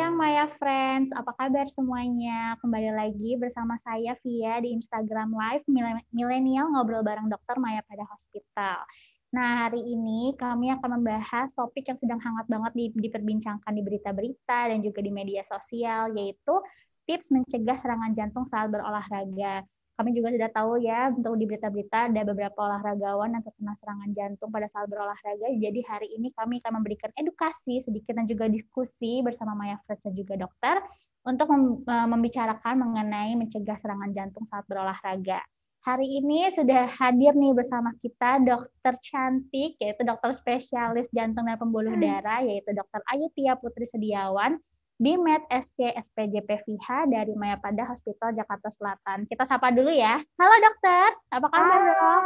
siang Maya Friends, apa kabar semuanya? Kembali lagi bersama saya Via di Instagram Live Milenial Ngobrol Bareng Dokter Maya pada Hospital. Nah, hari ini kami akan membahas topik yang sedang hangat banget diperbincangkan di berita-berita dan juga di media sosial, yaitu tips mencegah serangan jantung saat berolahraga. Kami juga sudah tahu ya, untuk di berita-berita ada beberapa olahragawan yang terkena serangan jantung pada saat berolahraga. Jadi hari ini kami akan memberikan edukasi sedikit dan juga diskusi bersama Maya Fred dan juga dokter untuk membicarakan mengenai mencegah serangan jantung saat berolahraga. Hari ini sudah hadir nih bersama kita dokter cantik, yaitu dokter spesialis jantung dan pembuluh darah, yaitu dokter Ayu Tia Putri Sediawan, BMed SC SPJ PVH dari Mayapada Hospital Jakarta Selatan. Kita sapa dulu ya. Halo dokter, apa kabar dok?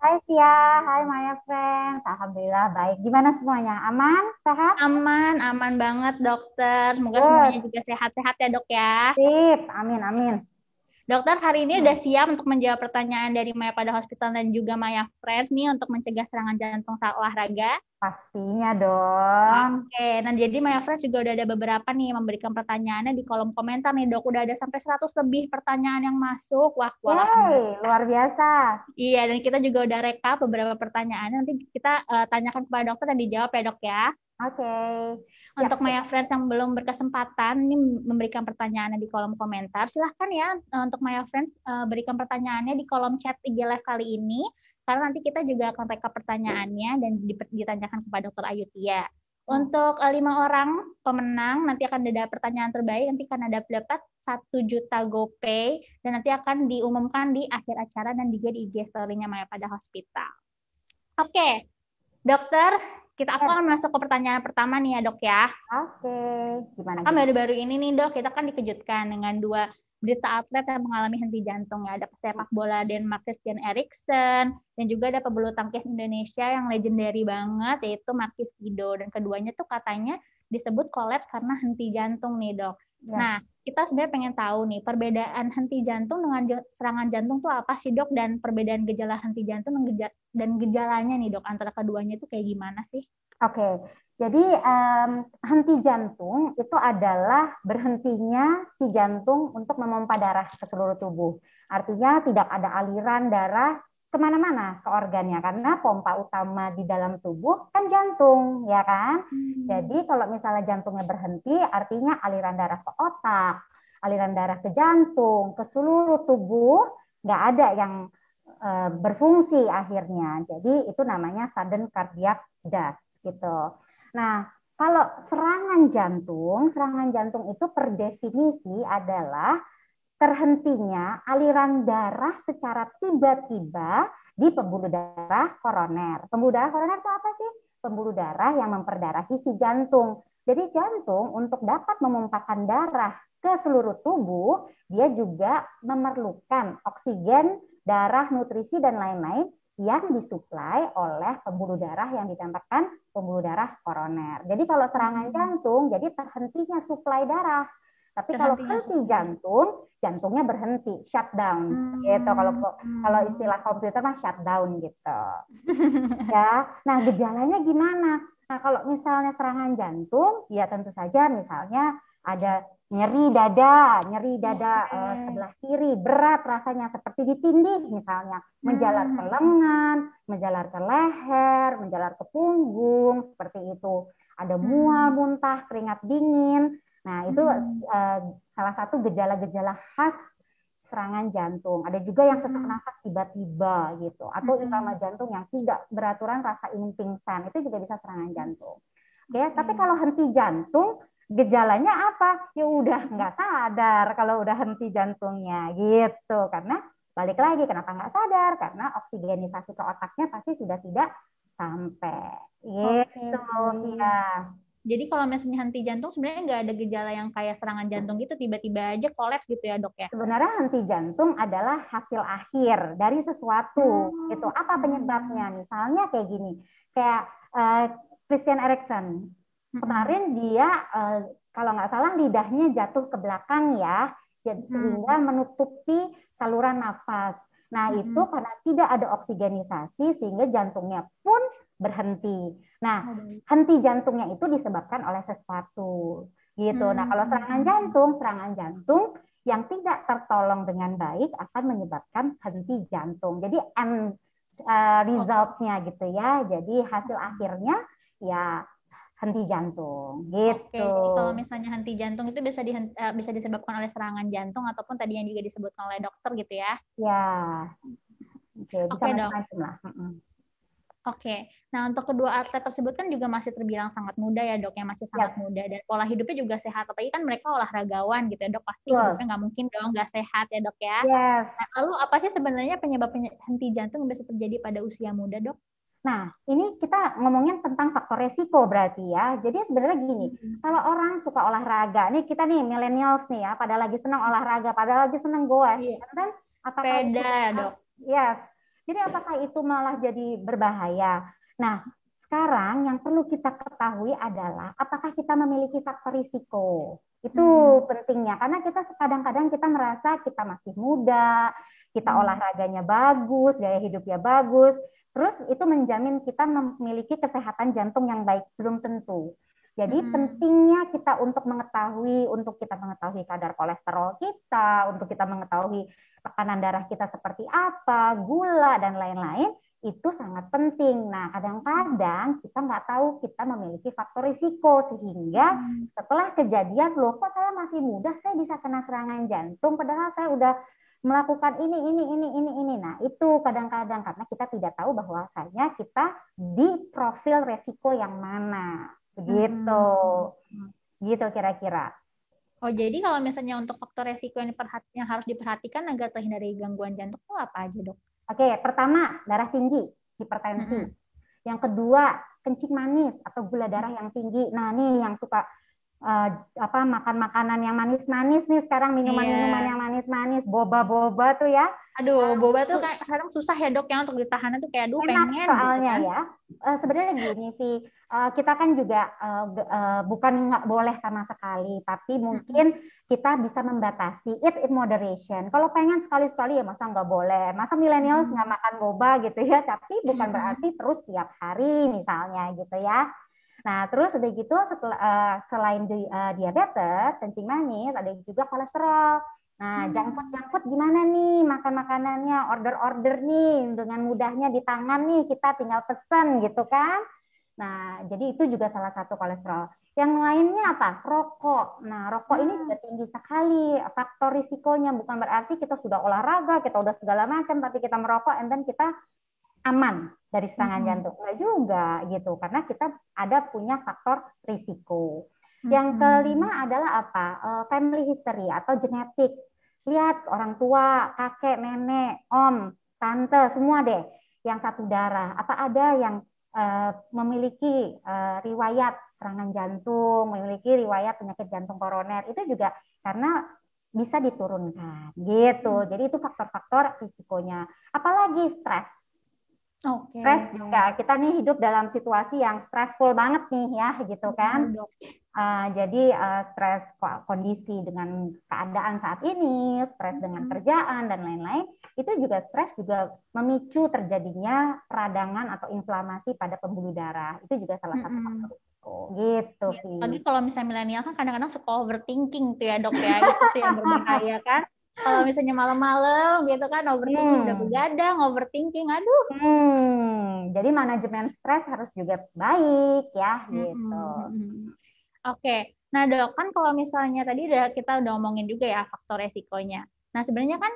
Hai Tia, hai Maya Friends. Alhamdulillah baik. Gimana semuanya? Aman? Sehat? Aman, aman banget dokter. Semoga semuanya Good. juga sehat-sehat ya dok ya. Sip. Amin, amin. Dokter, hari ini udah siap untuk menjawab pertanyaan dari Mayapada Hospital dan juga Maya Friends nih untuk mencegah serangan jantung saat olahraga. Pastinya dong. Oke, nah jadi Maya Friends juga udah ada beberapa nih memberikan pertanyaannya di kolom komentar nih dok. Udah ada sampai 100 lebih pertanyaan yang masuk. Wah, Yeay, alhamdulillah. luar biasa. Iya, dan kita juga udah rekap beberapa pertanyaan. Nanti kita tanyakan kepada dokter dan dijawab ya dok ya. Oke. Untuk Siap, siap. Maya Friends yang belum berkesempatan ini memberikan pertanyaannya di kolom komentar, silahkan ya untuk Maya Friends berikan pertanyaannya di kolom chat IG Live kali ini. Karena nanti kita juga akan rekap pertanyaannya dan ditanyakan kepada Dokter Ayu Tia. Untuk 5 orang pemenang nanti akan ada pertanyaan terbaik, nanti akan ada dapat 1 juta GoPay dan nanti akan diumumkan di akhir acara dan juga di IG story-nya Maya pada Hospital. Oke, dokter, kita Yes. akan masuk ke pertanyaan pertama nih ya dok ya. Oke. Gimana, Kan gimana? baru-baru ini nih dok, kita kan dikejutkan dengan 2 berita atlet yang mengalami henti jantung ya. Ada pesepak bola Denmark Christian Eriksen dan juga ada pebulu tangkis Indonesia yang legendary banget yaitu Markis Kido. Dan keduanya tuh katanya disebut kolaps karena henti jantung nih dok. Yes. Nah, kita sebenarnya pengen tahu nih perbedaan henti jantung dengan serangan jantung tuh apa sih dok, dan perbedaan gejala henti jantung dan gejalanya nih dok antara keduanya itu kayak gimana sih? Oke, jadi henti jantung itu adalah berhentinya si jantung untuk memompa darah ke seluruh tubuh. Artinya tidak ada aliran darah kemana-mana ke organnya karena pompa utama di dalam tubuh kan jantung, ya kan? Jadi kalau misalnya jantungnya berhenti, artinya aliran darah ke otak, aliran darah ke jantung, ke seluruh tubuh nggak ada yang berfungsi akhirnya. Jadi itu namanya sudden cardiac death gitu. Nah, kalau serangan jantung itu per definisi adalah terhentinya aliran darah secara tiba-tiba di pembuluh darah koroner. Pembuluh darah koroner itu apa sih? Pembuluh darah yang memperdarahi si jantung. Jadi jantung untuk dapat memumpahkan darah ke seluruh tubuh, dia juga memerlukan oksigen, darah, nutrisi, dan lain-lain yang disuplai oleh pembuluh darah yang ditembakkan pembuluh darah koroner. Jadi kalau serangan jantung, jadi terhentinya suplai darah. Tapi kalau henti jantung, jantungnya berhenti, shutdown. Gitu. Kalau istilah komputer mah shutdown gitu. Ya. Nah, gejalanya gimana? Nah, kalau misalnya serangan jantung, ya tentu saja misalnya ada nyeri dada sebelah kiri, berat rasanya seperti ditindih misalnya, menjalar ke lengan, menjalar ke leher, menjalar ke punggung, seperti itu. Ada mual, muntah, keringat dingin. Nah, itu salah satu gejala-gejala khas serangan jantung. Ada juga yang sesak nafas tiba-tiba gitu, atau irama jantung yang tidak beraturan, rasa ingin pingsan, itu juga bisa serangan jantung. Oke, tapi kalau henti jantung, gejalanya apa? Ya udah nggak sadar kalau udah henti jantungnya gitu, karena balik lagi kenapa nggak sadar? Karena oksigenisasi ke otaknya pasti sudah tidak sampai gitu ya. Jadi kalau misalnya henti jantung sebenarnya nggak ada gejala yang kayak serangan jantung gitu, tiba-tiba aja kolaps gitu ya dok ya? Sebenarnya henti jantung adalah hasil akhir dari sesuatu. Gitu. Apa penyebabnya? Misalnya kayak gini, kayak Christian Eriksen. Kemarin dia kalau nggak salah lidahnya jatuh ke belakang ya, sehingga menutupi saluran nafas. Nah itu karena tidak ada oksigenisasi sehingga jantungnya pun berhenti. Nah henti jantungnya itu disebabkan oleh sesuatu. gitu. Nah, kalau serangan jantung yang tidak tertolong dengan baik akan menyebabkan henti jantung. Jadi resultnya gitu ya. Jadi hasil akhirnya ya henti jantung Oke, gitu. jadi kalau misalnya henti jantung itu bisa disebabkan oleh serangan jantung ataupun tadi yang juga disebutkan oleh dokter gitu ya. Ya, oke, bisa Oke, Dok. macam-macam lah. Oke, nah untuk kedua atlet tersebut kan juga masih terbilang sangat muda ya dok, yang masih sangat Yes, muda dan pola hidupnya juga sehat. Apalagi kan mereka olahragawan gitu ya dok, pasti betul. hidupnya nggak mungkin dong nggak sehat ya dok ya. Yes. Nah, lalu apa sih sebenarnya penyebab henti jantung yang bisa terjadi pada usia muda dok? Nah, ini kita ngomongin tentang faktor resiko berarti ya. Jadi sebenarnya gini, kalau orang suka olahraga, nih kita nih millennials nih ya, pada lagi senang olahraga, pada lagi senang goes, Iya, dan apakah itu sepeda dok. yes. Jadi apakah itu malah jadi berbahaya? Nah, sekarang yang perlu kita ketahui adalah apakah kita memiliki faktor risiko. Itu pentingnya karena kita kadang-kadang kita merasa kita masih muda, kita olahraganya bagus, gaya hidupnya bagus, terus itu menjamin kita memiliki kesehatan jantung yang baik, belum tentu. Jadi pentingnya kita untuk kita mengetahui kadar kolesterol kita, untuk kita mengetahui tekanan darah kita seperti apa, gula, dan lain-lain, itu sangat penting. Nah, kadang-kadang kita nggak tahu kita memiliki faktor risiko, sehingga setelah kejadian, loh kok saya masih muda, saya bisa kena serangan jantung, padahal saya udah melakukan ini. Nah, itu kadang-kadang karena kita tidak tahu bahwasanya kita di profil resiko yang mana. Begitu. Gitu kira-kira. Oh, jadi kalau misalnya untuk faktor resiko yang harus diperhatikan agar terhindar dari gangguan jantung itu apa aja, dok? Oke, pertama, darah tinggi, hipertensi. Yang kedua, kencing manis atau gula darah yang tinggi. Nah, nih yang suka makan makanan yang manis-manis nih sekarang, minuman-minuman yang manis-manis, boba-boba tuh ya. Aduh, boba tuh kayak kadang susah ya dok ya untuk ditahan tuh kayak aduh Enak pengen gitu soalnya kan. ya. Sebenarnya gini sih, kita kan juga bukan nggak boleh sama sekali, tapi mungkin kita bisa membatasi eat in moderation. Kalau pengen sekali-sekali ya masa nggak boleh. Masa milenial nggak makan boba gitu ya, tapi bukan berarti terus tiap hari misalnya gitu ya. Nah, terus udah gitu selain diabetes, kencing manis, ada juga kolesterol. Nah, junk food gimana nih makan makanannya, order-order nih dengan mudahnya di tangan nih, kita tinggal pesen gitu kan. Nah, jadi itu juga salah satu kolesterol. Yang lainnya apa? Rokok. Nah, rokok ini juga tinggi sekali faktor risikonya. Bukan berarti kita sudah olahraga, kita udah segala macam, tapi kita merokok, and then kita aman dari serangan jantung. Enggak juga gitu, karena kita ada punya faktor risiko. Yang kelima adalah apa? Family history atau genetik. Lihat orang tua, kakek, nenek, om, tante, semua deh yang satu darah. Apa ada yang memiliki riwayat serangan jantung, memiliki riwayat penyakit jantung koroner? Itu juga karena bisa diturunkan gitu. Jadi itu faktor-faktor risikonya. Apalagi stres. Oke. Stres juga, kita nih hidup dalam situasi yang stressful banget nih ya gitu kan. Jadi stres kondisi dengan keadaan saat ini, stres dengan kerjaan dan lain-lain, itu juga stres juga memicu terjadinya peradangan atau inflamasi pada pembuluh darah. Itu juga salah satu faktor risiko gitu, Ya, Vi. lagi kalau misalnya milenial kan kadang-kadang suka overthinking tuh ya dok ya, itu tuh yang berbahaya kan. Kalau misalnya malam-malam gitu kan overthinking udah begadang, overthinking, aduh. Jadi manajemen stres harus juga baik ya gitu. Oke, nah dok kan kalau misalnya tadi kita udah ngomongin juga ya faktor resikonya. Nah sebenarnya kan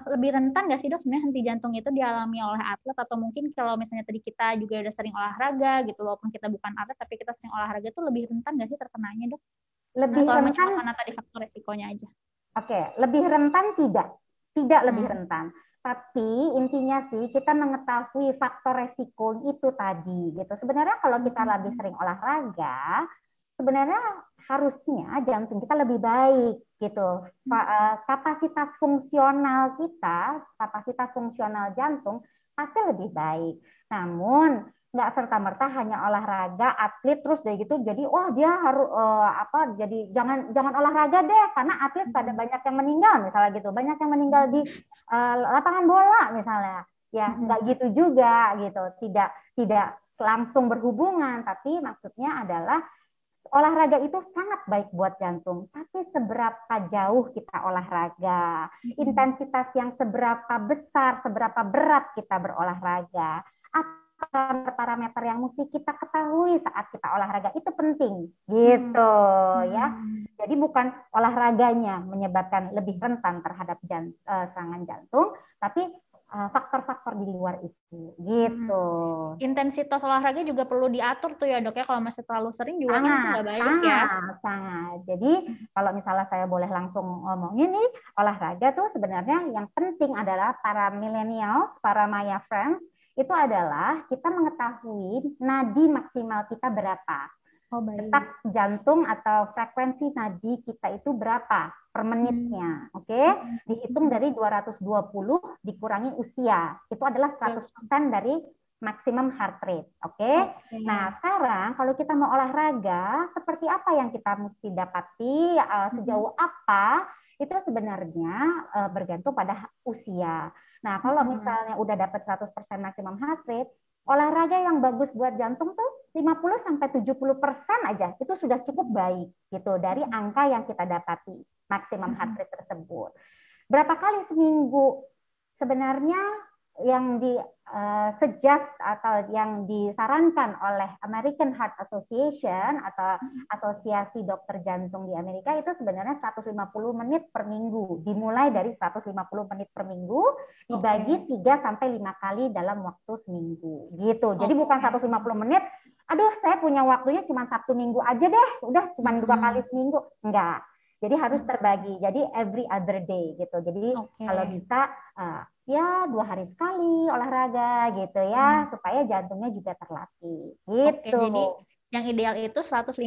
lebih rentan nggak sih dok sebenarnya henti jantung itu dialami oleh atlet atau mungkin kalau misalnya tadi kita juga udah sering olahraga gitu walaupun kita bukan atlet tapi kita sering olahraga itu lebih rentan nggak sih terkenanya dok? Lebih Atau emang cuma rentan, karena tadi faktor resikonya aja? oke, lebih rentan tidak lebih rentan. Tapi intinya sih kita mengetahui faktor resiko itu tadi gitu. Sebenarnya kalau kita lebih sering olahraga, sebenarnya harusnya jantung kita lebih baik gitu. Kapasitas fungsional kita, kapasitas fungsional jantung pasti lebih baik. Namun nggak serta-merta hanya olahraga atlet terus dari gitu jadi wah dia harus jadi jangan olahraga deh karena atlet pada banyak yang meninggal misalnya gitu, banyak yang meninggal di lapangan bola misalnya ya, nggak gitu juga gitu, tidak langsung berhubungan, tapi maksudnya adalah olahraga itu sangat baik buat jantung, tapi seberapa jauh kita olahraga, intensitas yang seberapa besar, seberapa berat kita berolahraga, apa parameter yang mesti kita ketahui saat kita olahraga itu penting, gitu ya. Jadi bukan olahraganya menyebabkan lebih rentan terhadap serangan jantung, tapi faktor-faktor di luar itu, gitu. Intensitas olahraga juga perlu diatur tuh ya dok ya, kalau masih terlalu sering juga kan itu nggak baik ya. Sangat. Jadi kalau misalnya saya boleh langsung ngomongin nih, olahraga tuh sebenarnya yang penting adalah para millennials, para Maya friends, itu adalah kita mengetahui nadi maksimal kita berapa. Detak jantung atau frekuensi nadi kita itu berapa per menitnya, oke? Dihitung dari 220 dikurangi usia, itu adalah 100% dari maksimum heart rate, oke? Nah, sekarang kalau kita mau olahraga, seperti apa yang kita mesti dapati, sejauh apa, itu sebenarnya bergantung pada usia. Nah, kalau misalnya udah dapat 100% maksimum heart rate, olahraga yang bagus buat jantung tuh 50-70% aja itu sudah cukup baik gitu dari angka yang kita dapati maksimum heart rate tersebut. Berapa kali seminggu? Sebenarnya yang di suggest atau yang disarankan oleh American Heart Association atau Asosiasi Dokter Jantung di Amerika itu sebenarnya 150 menit per minggu. Dimulai dari 150 menit per minggu dibagi 3 sampai 5 kali dalam waktu seminggu. Gitu. Jadi bukan 150 menit, aduh saya punya waktunya cuma Sabtu Minggu aja deh, udah cuma 2 kali seminggu. Enggak. Jadi harus terbagi. Jadi every other day gitu. Jadi kalau bisa ya 2 hari sekali olahraga gitu ya, supaya jantungnya juga terlatih. Gitu. Jadi yang ideal itu 150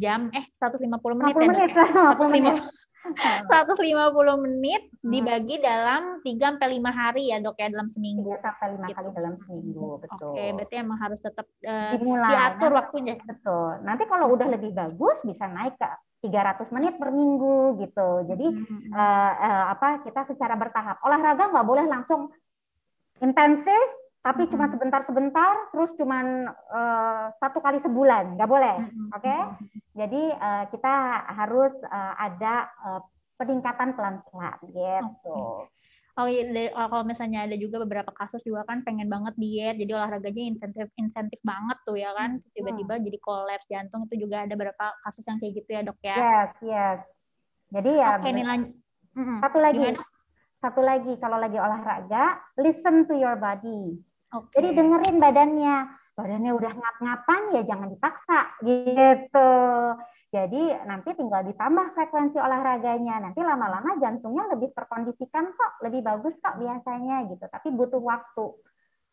jam, 150 menit 50 ya menit, dok ya? 150 menit dibagi dalam 3 sampai 5 hari ya dok ya, dalam seminggu. 3 sampai 5 kali dalam seminggu, betul. Oke, berarti emang harus tetap dimulai, diatur waktunya. Betul. Nanti kalau udah lebih bagus bisa naik ke 300 menit per minggu gitu. Jadi kita secara bertahap. Olahraga nggak boleh langsung intensif, tapi cuma sebentar-sebentar, terus cuma 1 kali sebulan, nggak boleh. Oke? Jadi kita harus ada peningkatan pelan-pelan gitu. Oh iya, kalau misalnya ada juga beberapa kasus juga kan pengen banget diet, jadi olahraganya insentif banget tuh ya kan, tiba-tiba jadi kolaps jantung, itu juga ada beberapa kasus yang kayak gitu ya dok ya. Yes. Jadi ya satu lagi kalau lagi olahraga, listen to your body. Jadi dengerin badannya udah ngap-ngapan ya jangan dipaksa gitu. Jadi nanti tinggal ditambah frekuensi olahraganya. Nanti lama-lama jantungnya lebih terkondisikan kok, lebih bagus kok biasanya gitu. Tapi butuh waktu.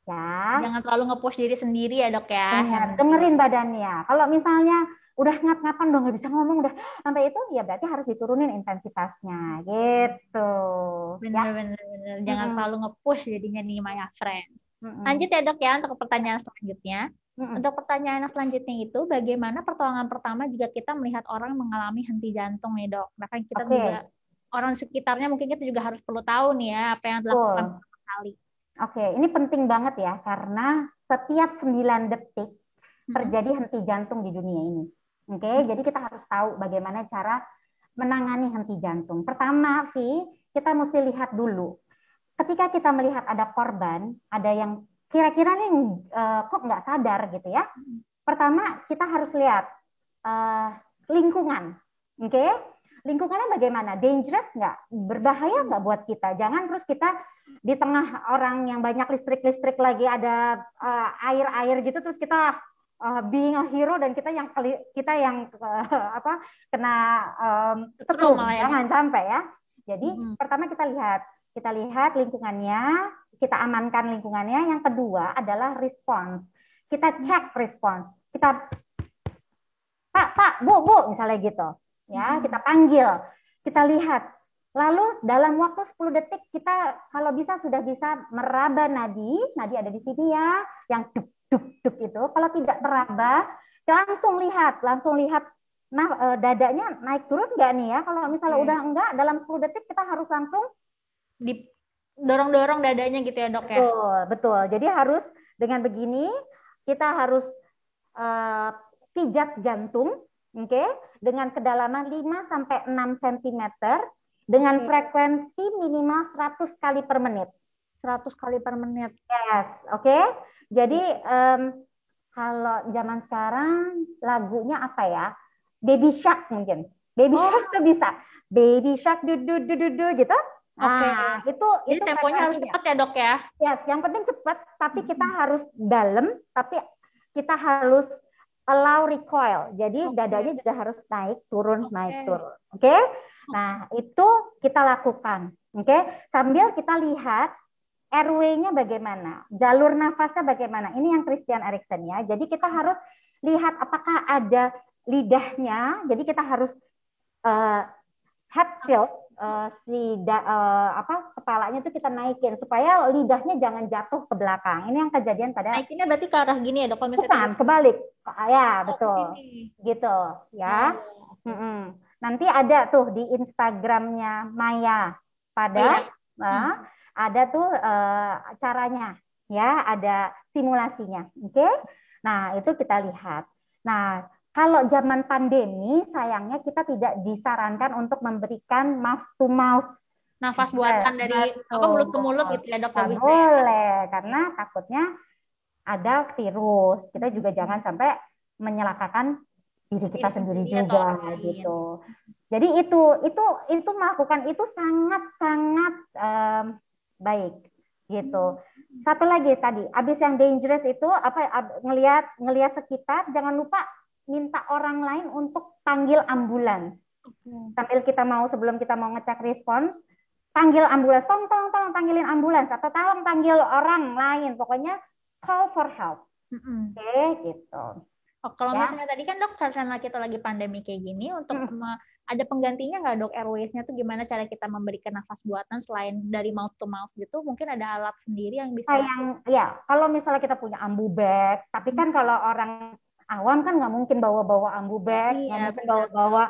Ya. Jangan terlalu nge-push diri sendiri ya dok ya. Dengerin badannya. Kalau misalnya udah ngap-ngapan udah nggak bisa ngomong udah sampai itu ya berarti harus diturunin intensitasnya gitu. Bener. Jangan terlalu nge-push jadinya nih Maya Friends. Lanjut ya dok ya untuk pertanyaan selanjutnya. Untuk pertanyaan selanjutnya itu, bagaimana pertolongan pertama jika kita melihat orang mengalami henti jantung nih dok? Bahkan kita juga orang sekitarnya mungkin kita juga harus perlu tahu nih ya apa yang dilakukan pertama kali. Oke, ini penting banget ya karena setiap 9 detik terjadi henti jantung di dunia ini. Oke, jadi kita harus tahu bagaimana cara menangani henti jantung. Pertama, Vi, kita mesti lihat dulu. Ketika kita melihat ada korban, ada yang kira-kira nih kok nggak sadar gitu ya. Pertama kita harus lihat lingkungan, oke? Lingkungannya bagaimana? Dangerous nggak? Berbahaya nggak buat kita? Jangan terus kita di tengah orang yang banyak listrik lagi ada air gitu terus kita being a hero dan kita yang kena setrum. Jangan sampai ya. Jadi pertama kita lihat lingkungannya, kita amankan lingkungannya. Yang kedua adalah respons. Kita cek respons. Kita Pak, Bu, misalnya gitu. Ya, kita panggil, kita lihat. Lalu dalam waktu 10 detik kita kalau bisa sudah bisa meraba nadi ada di sini ya, yang duk itu. Kalau tidak teraba, langsung lihat dadanya naik turun nggak nih ya. Kalau misalnya udah enggak, dalam 10 detik kita harus langsung dorong dadanya gitu ya dok ya. Betul. Jadi harus dengan begini kita harus pijat jantung Oke, dengan kedalaman 5 sampai 6 cm dengan frekuensi minimal 100 kali per menit. 100 kali per menit. Yes, oke. Jadi kalau zaman sekarang lagunya apa ya? Baby Shark mungkin. Baby Shark tuh bisa. Baby Shark du du du du du gitu. Oke. Ah, Jadi temponya harus cepat ya, Dok ya? Yes, yang penting cepat, tapi kita harus dalam, tapi kita harus allow recoil. Jadi dadanya juga harus naik, turun, naik, turun. Oke? Nah, itu kita lakukan. Oke? Sambil kita lihat airway-nya bagaimana, jalur nafasnya bagaimana. Ini yang Christian Eriksen ya. Jadi kita harus lihat apakah ada lidahnya. Jadi kita harus head tilt, kepalanya itu kita naikin supaya lidahnya jangan jatuh ke belakang. Ini yang kejadian pada naikinnya berarti ke arah gini ya, Dok? bukan kebalik. Ya, betul. Gitu ya. Nanti ada tuh di Instagramnya Maya pada ada tuh caranya ya, ada simulasinya. Oke. Nah, itu kita lihat. Nah, kalau zaman pandemi, sayangnya kita tidak disarankan untuk memberikan mouth to mouth. Nafas buatan dari mulut ke mulut gitu ya, Dok? Nggak boleh, karena takutnya ada virus. Kita juga jangan sampai menyelakakan diri kita sendiri juga gitu. Jadi itu melakukan itu sangat-sangat baik gitu. Satu lagi tadi, abis yang dangerous itu ngelihat sekitar, jangan lupa minta orang lain untuk panggil ambulans. Sebelum kita mau ngecek respons, panggil ambulans, tolong panggilin ambulans atau tolong panggil orang lain, pokoknya call for help. Oke, gitu. Kalau misalnya tadi kan, Dok, karena kita lagi pandemi kayak gini, untuk ada penggantinya nggak, Dok? Airways-nya tuh gimana cara kita memberikan nafas buatan selain dari mouth to mouth gitu? Mungkin ada alat sendiri yang bisa. Kalau misalnya kita punya ambu bag, tapi kan kalau orang awam kan nggak mungkin bawa-bawa ambu bag, nggak mungkin bawa-bawa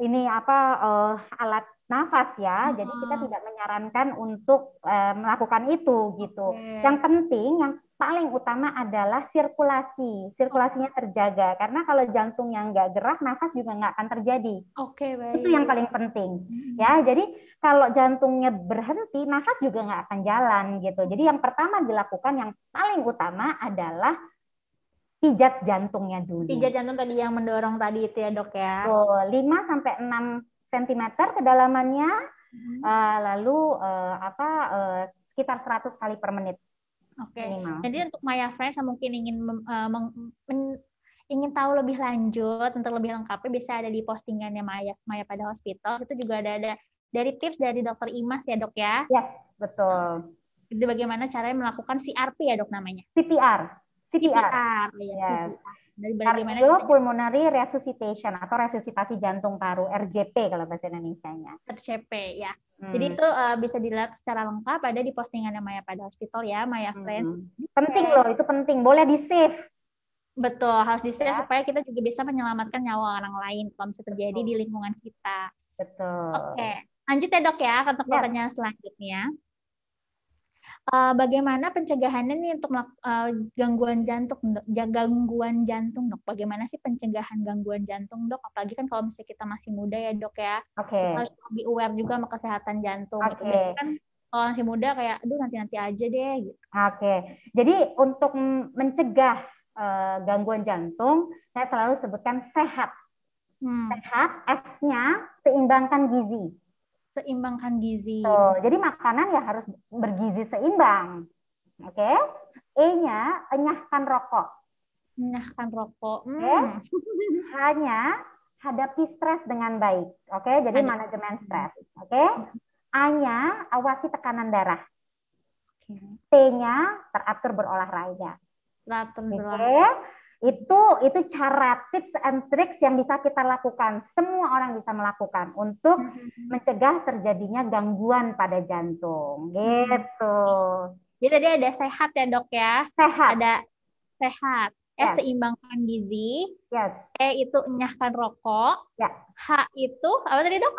ini alat nafas ya. Jadi kita tidak menyarankan untuk melakukan itu gitu. Yang penting, yang paling utama adalah sirkulasinya terjaga. Karena kalau jantungnya nggak gerak, nafas juga nggak akan terjadi. Baik. Itu yang paling penting ya. Jadi kalau jantungnya berhenti, nafas juga nggak akan jalan gitu. Jadi yang pertama dilakukan, yang paling utama adalah pijat jantungnya dulu. Pijat jantung tadi yang mendorong tadi itu ya, Dok ya. 5 sampai 6 cm kedalamannya, lalu sekitar 100 kali per menit. Jadi untuk Maya Friends yang mungkin ingin tahu lebih lanjut, untuk lebih lengkapnya bisa ada di postingannya Maya pada Hospital. Itu juga ada dari tips dari Dokter Imas ya, Dok ya. Yes, betul. Itu bagaimana caranya melakukan CRP ya, Dok, namanya? CPR. Yes. Dari bagaimana Cardiopulmonary Resuscitation atau resusitasi jantung paru, RJP kalau bahasa Indonesianya. RJP ya. Jadi itu bisa dilihat secara lengkap ada di postingannya Maya pada Hospital ya, Maya Friends. Penting loh, itu penting. Boleh di-save. Betul, harus di-save supaya kita juga bisa menyelamatkan nyawa orang lain kalau bisa terjadi di lingkungan kita. Betul. Oke. Lanjut ya, Dok ya, untuk pertanyaan selanjutnya. Bagaimana pencegahannya nih untuk gangguan jantung, Dok? Bagaimana sih pencegahan gangguan jantung, Dok? Apalagi kan kalau misalnya kita masih muda ya, Dok ya. Kita harus lebih aware juga sama kesehatan jantung. Biasanya kan kalau masih muda kayak, aduh nanti aja deh gitu. Jadi untuk mencegah gangguan jantung, saya selalu sebutkan sehat. Sehat, S-nya seimbangkan gizi. Jadi makanan ya harus bergizi seimbang. Oke. E-nya enyahkan rokok. H-nya hadapi stres dengan baik. Oke, jadi manajemen stres. Oke. A-nya awasi tekanan darah. T-nya teratur berolahraga. Itu cara tips and tricks yang bisa kita lakukan. Semua orang bisa melakukan untuk mencegah terjadinya gangguan pada jantung. Gitu. Jadi tadi ada sehat ya, Dok ya? Sehat. Ada sehat. S seimbangkan gizi. Yes. E itu enyahkan rokok. Ya. H itu apa tadi, Dok?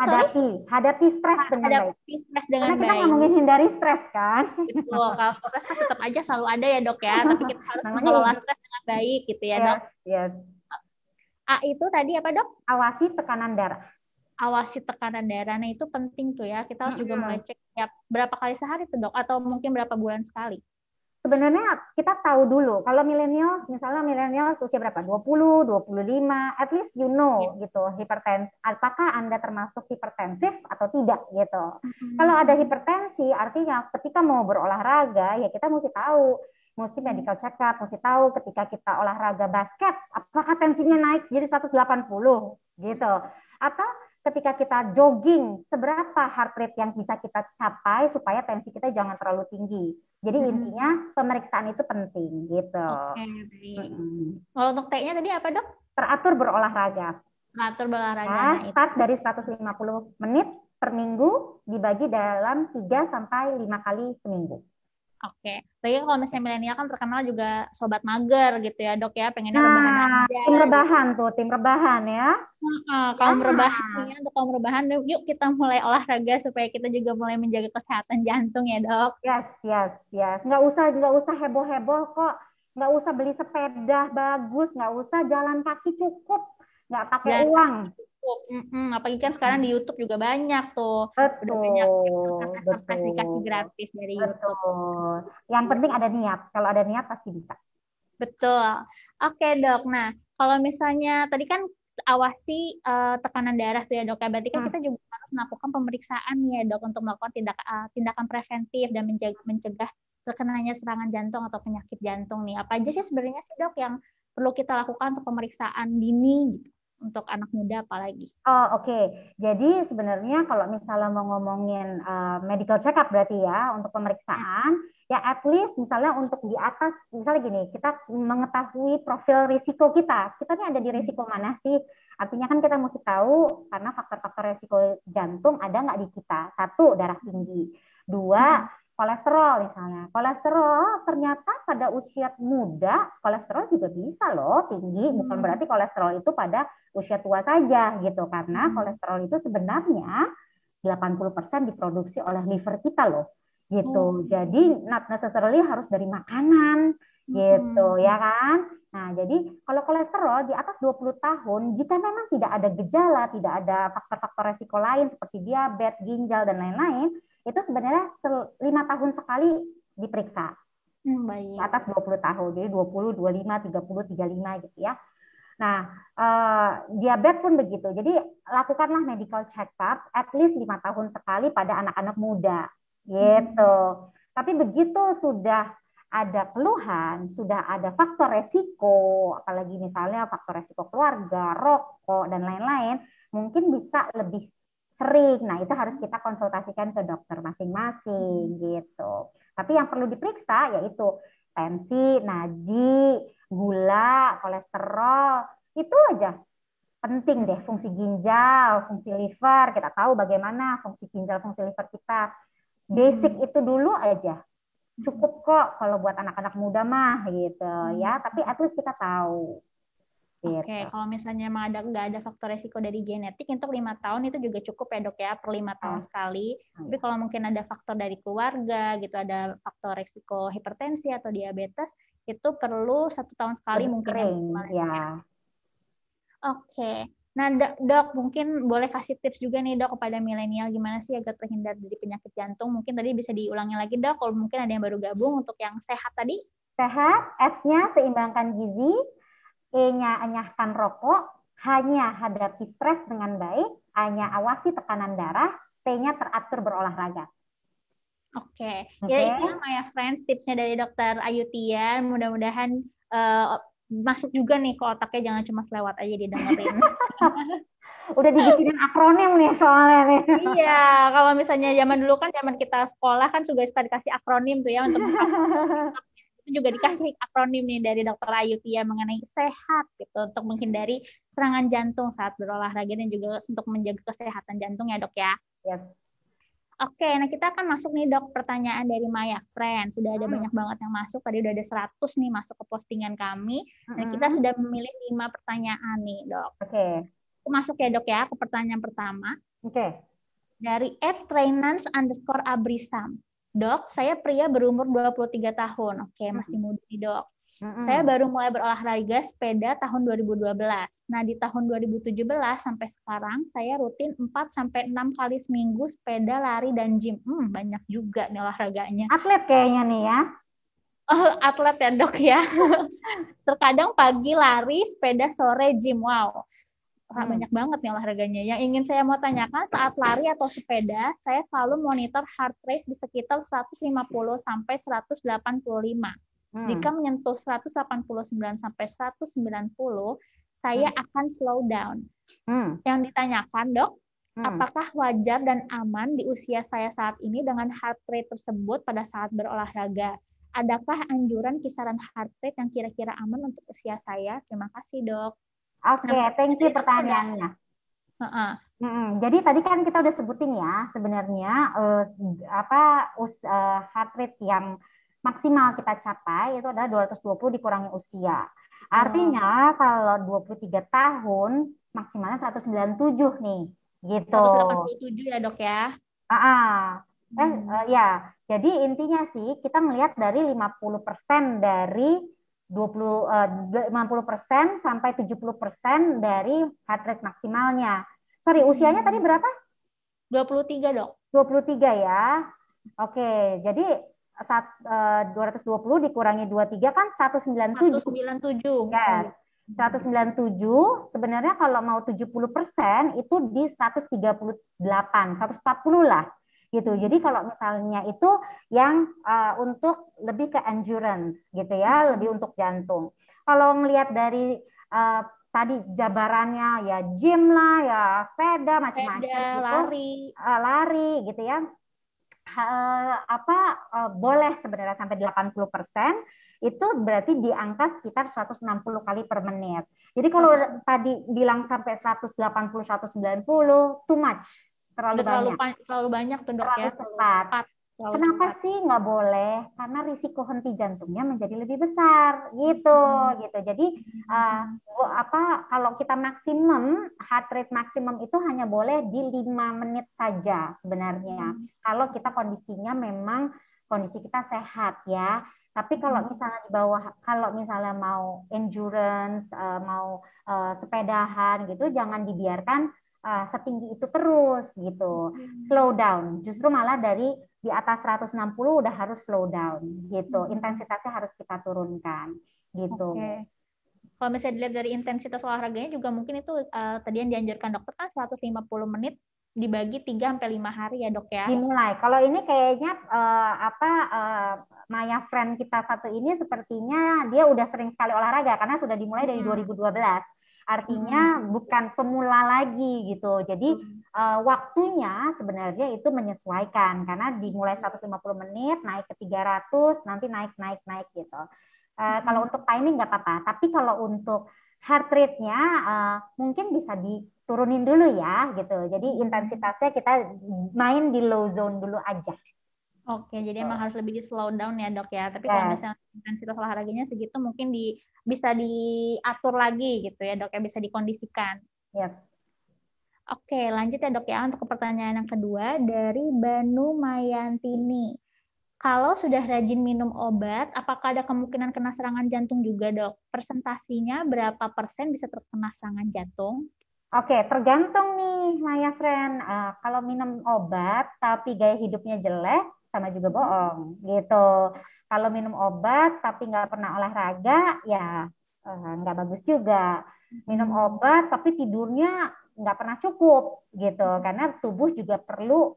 Hadapi stres dengan baik. Hadapi stres dengan baik. Karena kita nggak menghindari stres kan. Betul. Kalau stres kan tetap aja selalu ada ya, Dok ya. Tapi kita harus mengelola stres dengan baik gitu ya, Dok. Yes. A itu tadi apa dok? Awasi tekanan darah. Awasi tekanan darah. Nah itu penting tuh ya. Kita harus juga mulai Mm-mm. cek tiap berapa kali sehari tuh dok, atau mungkin berapa bulan sekali. Sebenarnya kita tahu dulu, kalau milenial, misalnya milenial usia berapa? 20, 25, at least you Ya. know gitu, apakah Anda termasuk hipertensif atau tidak gitu. Kalau ada Mm-mm. hipertensi, artinya ketika mau berolahraga, ya kita mesti tahu, mesti medical check up, mesti tahu ketika kita olahraga basket, apakah tensinya naik jadi 180 gitu. Atau ketika kita jogging, seberapa heart rate yang bisa kita capai supaya tensi kita jangan terlalu tinggi. Jadi Mm-mm. intinya pemeriksaan itu penting gitu. Oke, baik. Mm-mm. Kalau untuk T-nya tadi apa dok? Teratur berolahraga. Teratur berolahraga. Ya, Nah itu. start dari 150 menit per minggu dibagi dalam 3 sampai 5 kali seminggu. Oke. Lagi kalau misalnya milenial kan terkenal juga sobat mager gitu ya dok ya, pengennya rebahan Nah, aja tim gitu. rebahan tuh, tim rebahan ya. Kaum rebahan nih Ah, ya, untuk kaum rebahan, yuk kita mulai olahraga supaya kita juga mulai menjaga kesehatan jantung ya dok. yes, yes, yes. Nggak usah heboh-heboh kok. Nggak usah beli sepeda bagus, nggak usah jalan kaki cukup. Nggak pakai Dan uang. cukup. Apalagi kan sekarang di YouTube juga banyak tuh. Udah banyak Betul, exercise-exercise dikasih betul, gratis dari YouTube. betul. Yang penting ada niat. Kalau ada niat pasti bisa. Betul. Oke, Dok. Nah, kalau misalnya tadi kan awasi tekanan darah tuh ya, Dok. Ya, berarti kan Hmm. kita juga harus melakukan pemeriksaan nih ya, Dok, untuk melakukan tindakan preventif dan mencegah terkenanya serangan jantung atau penyakit jantung nih. Apa aja sih sebenarnya sih, Dok, yang perlu kita lakukan untuk pemeriksaan dini gitu, untuk anak muda apalagi? Oh, oke. Jadi sebenarnya kalau misalnya mau ngomongin medical check up berarti ya untuk Ya. pemeriksaan, ya at least misalnya untuk di atas, misalnya gini, kita mengetahui profil risiko kita. Kita nih ada di Hmm. risiko mana sih? Artinya kan kita mesti tahu karena faktor-faktor risiko jantung ada nggak di kita. Satu, darah tinggi. Dua, Hmm. kolesterol misalnya. Kolesterol ternyata pada usia muda, kolesterol juga bisa loh tinggi. Bukan Hmm. berarti kolesterol itu pada usia tua saja gitu karena Hmm. kolesterol itu sebenarnya 80% diproduksi oleh liver kita loh Oh. gitu. Jadi not necessarily harus dari makanan gitu Hmm. ya kan. Nah, jadi kalau kolesterol di atas 20 tahun jika memang tidak ada gejala, tidak ada faktor-faktor resiko lain seperti diabetes, ginjal dan lain-lain, itu sebenarnya 5 tahun sekali diperiksa di Baik. atas 20 tahun. Jadi 20, 25, 30, 35 gitu ya. Nah, diabetes pun begitu. Jadi lakukanlah medical check up at least 5 tahun sekali pada anak-anak muda, Hmm. gitu. Tapi begitu sudah ada keluhan, sudah ada faktor resiko, apalagi misalnya faktor resiko keluarga, rokok dan lain-lain, mungkin bisa lebih sering. Nah, itu harus kita konsultasikan ke dokter masing-masing, gitu. Tapi yang perlu diperiksa yaitu tensi, nadi, gula, kolesterol, itu aja penting deh. Fungsi ginjal, fungsi liver, kita tahu bagaimana fungsi ginjal, fungsi liver kita. Basic Hmm. itu dulu aja. Hmm. Cukup kok kalau buat anak-anak muda mah gitu Hmm. ya. Tapi at least kita tahu Oke, gitu. kalau misalnya emang nggak ada faktor resiko dari genetik, untuk 5 tahun itu juga cukup ya dok ya, per 5 tahun Nah, sekali. Tapi ya. kalau mungkin ada faktor dari keluarga gitu, ada faktor resiko hipertensi atau diabetes, itu perlu 1 tahun sekali Lebih mungkin ya sering minimal ya. ya. Oke, nah dok mungkin boleh kasih tips juga nih dok kepada milenial gimana sih agar terhindar dari penyakit jantung. Mungkin tadi bisa diulangi lagi dok, kalau mungkin ada yang baru gabung untuk yang sehat tadi. Sehat, S-nya seimbangkan gizi, E-nya enyahkan rokok, H-nya hadapi stres dengan baik, A-nya awasi tekanan darah, T-nya teratur berolahraga. Oke, ya Oke, itu ya Maya Friends tipsnya dari Dokter Ayu Tian. Mudah-mudahan eh, masuk juga nih ke otaknya, jangan cuma selewat aja didengerin. udah dibikinin akronim nih soalnya nih. Iya, kalau misalnya zaman dulu kan zaman kita sekolah kan juga suka dikasih akronim tuh ya untuk menghafal. Itu juga dikasih akronim nih dari Dokter Ayu Tian mengenai sehat gitu untuk menghindari serangan jantung saat berolahraga dan juga untuk menjaga kesehatan jantung ya dok ya. Yes. Oke, nah kita akan masuk nih dok pertanyaan dari Maya Friend. Sudah ada Hmm. banyak banget yang masuk, tadi udah ada 100 nih masuk ke postingan kami. Dan kita Mm-mm. sudah memilih 5 pertanyaan nih dok. Oke, Aku masuk ya dok ya ke pertanyaan pertama. oke. Dari @trainans_abrisam. Dok, saya pria berumur 23 tahun. Oke, masih Hmm. muda nih dok. Saya Mm-mm. baru mulai berolahraga sepeda tahun 2012. Nah, di tahun 2017 sampai sekarang saya rutin 4 sampai 6 kali seminggu sepeda, lari dan gym. Banyak juga nih olahraganya. Atlet kayaknya nih ya. Oh, atlet ya, Dok ya. Terkadang pagi lari, sepeda, sore gym. Wow. Hmm. Banyak banget nih olahraganya. Yang ingin saya mau tanyakan, saat lari atau sepeda, saya selalu monitor heart rate di sekitar 150 sampai 185. Jika Hmm. menyentuh 189 sampai 190, saya Hmm. akan slow down. Hmm. Yang ditanyakan, Dok, Hmm. apakah wajar dan aman di usia saya saat ini dengan heart rate tersebut pada saat berolahraga? Adakah anjuran kisaran heart rate yang kira-kira aman untuk usia saya? Terima kasih, Dok. Nah, Oke, thank you tadi Dokter udah, pertanyaannya. heeh, Jadi tadi kan kita udah sebutin ya sebenarnya apa heart rate yang maksimal kita capai itu adalah 220 dikurangi usia. betul. Artinya kalau 23 tahun maksimalnya 197 nih gitu. 187 ya, Dok ya. Ah, ah. Hmm. Ya, jadi intinya sih kita melihat dari 50% dari 20 50% sampai 70% dari heart rate maksimalnya. Sorry, usianya tadi Hmm. berapa? 23, Dok. 23 ya. Oke, jadi 220 dikurangi 23 kan 197. 197. Oh, Yes. gitu. 197 sebenarnya kalau mau 70% itu di 138, 140 lah gitu. Jadi Hmm. kalau misalnya itu yang untuk lebih ke endurance gitu ya, lebih untuk jantung. Kalau ngelihat dari uh, tadi jabarannya ya gym lah, ya sepeda Sepeda, macam-macam gitu, lari. lari gitu ya. Apa boleh sebenarnya sampai 80% itu berarti di angka sekitar 160 kali per menit. Jadi kalau 100, tadi bilang sampai 180 190 too much, terlalu udah banyak, terlalu banyak tuh, Dok ya. terlalu Terlalu cepat. cepat. Terlalu Kenapa cepat. sih nggak boleh? Karena risiko henti jantungnya menjadi lebih besar, gitu, Hmm. gitu. Jadi uh, apa kalau kita maksimum heart rate maksimum itu hanya boleh di 5 menit saja sebenarnya. Hmm. Kalau kita kondisinya memang kondisi kita sehat ya. Tapi kalau Hmm. misalnya di bawah, kalau misalnya mau endurance, mau sepedahan gitu, jangan dibiarkan setinggi itu terus gitu. Hmm. Slow down. Justru malah dari di atas 160 udah harus slow down gitu. Hmm. Intensitasnya harus kita turunkan Oke. gitu. Kalau misalnya dilihat dari intensitas olahraganya juga mungkin itu tadi yang dianjurkan dokter kan 150 menit dibagi 3 sampai 5 hari ya, Dok ya. Dimulai. Kalau ini kayaknya apa Maya friend kita satu ini sepertinya dia udah sering sekali olahraga karena sudah dimulai dari Hmm. 2012. Hmm. Artinya bukan pemula lagi gitu. Jadi waktunya sebenarnya itu menyesuaikan karena dimulai 150 menit naik ke 300 nanti naik naik naik gitu. Kalau Hmm. untuk timing nggak apa-apa, tapi kalau untuk heart rate-nya mungkin bisa diturunin dulu ya gitu. Jadi Hmm. intensitasnya kita main di low zone dulu aja. Oke, jadi emang harus lebih di slow down ya, Dok ya. Tapi kalau Yes, misalnya intensitas olahraganya segitu mungkin bisa diatur lagi gitu ya, Dok ya, bisa dikondisikan. yes. Oke, lanjut ya, Dok ya, untuk pertanyaan yang kedua dari Banu Mayantini. Kalau sudah rajin minum obat, apakah ada kemungkinan kena serangan jantung juga, Dok? Persentasinya berapa persen bisa terkena serangan jantung? Oke, tergantung nih Maya friend. Kalau minum obat tapi gaya hidupnya jelek, sama juga Hmm. bohong gitu. Kalau minum obat tapi nggak pernah olahraga, ya nggak bagus juga. Minum Hmm. obat tapi tidurnya nggak pernah cukup gitu, karena tubuh juga perlu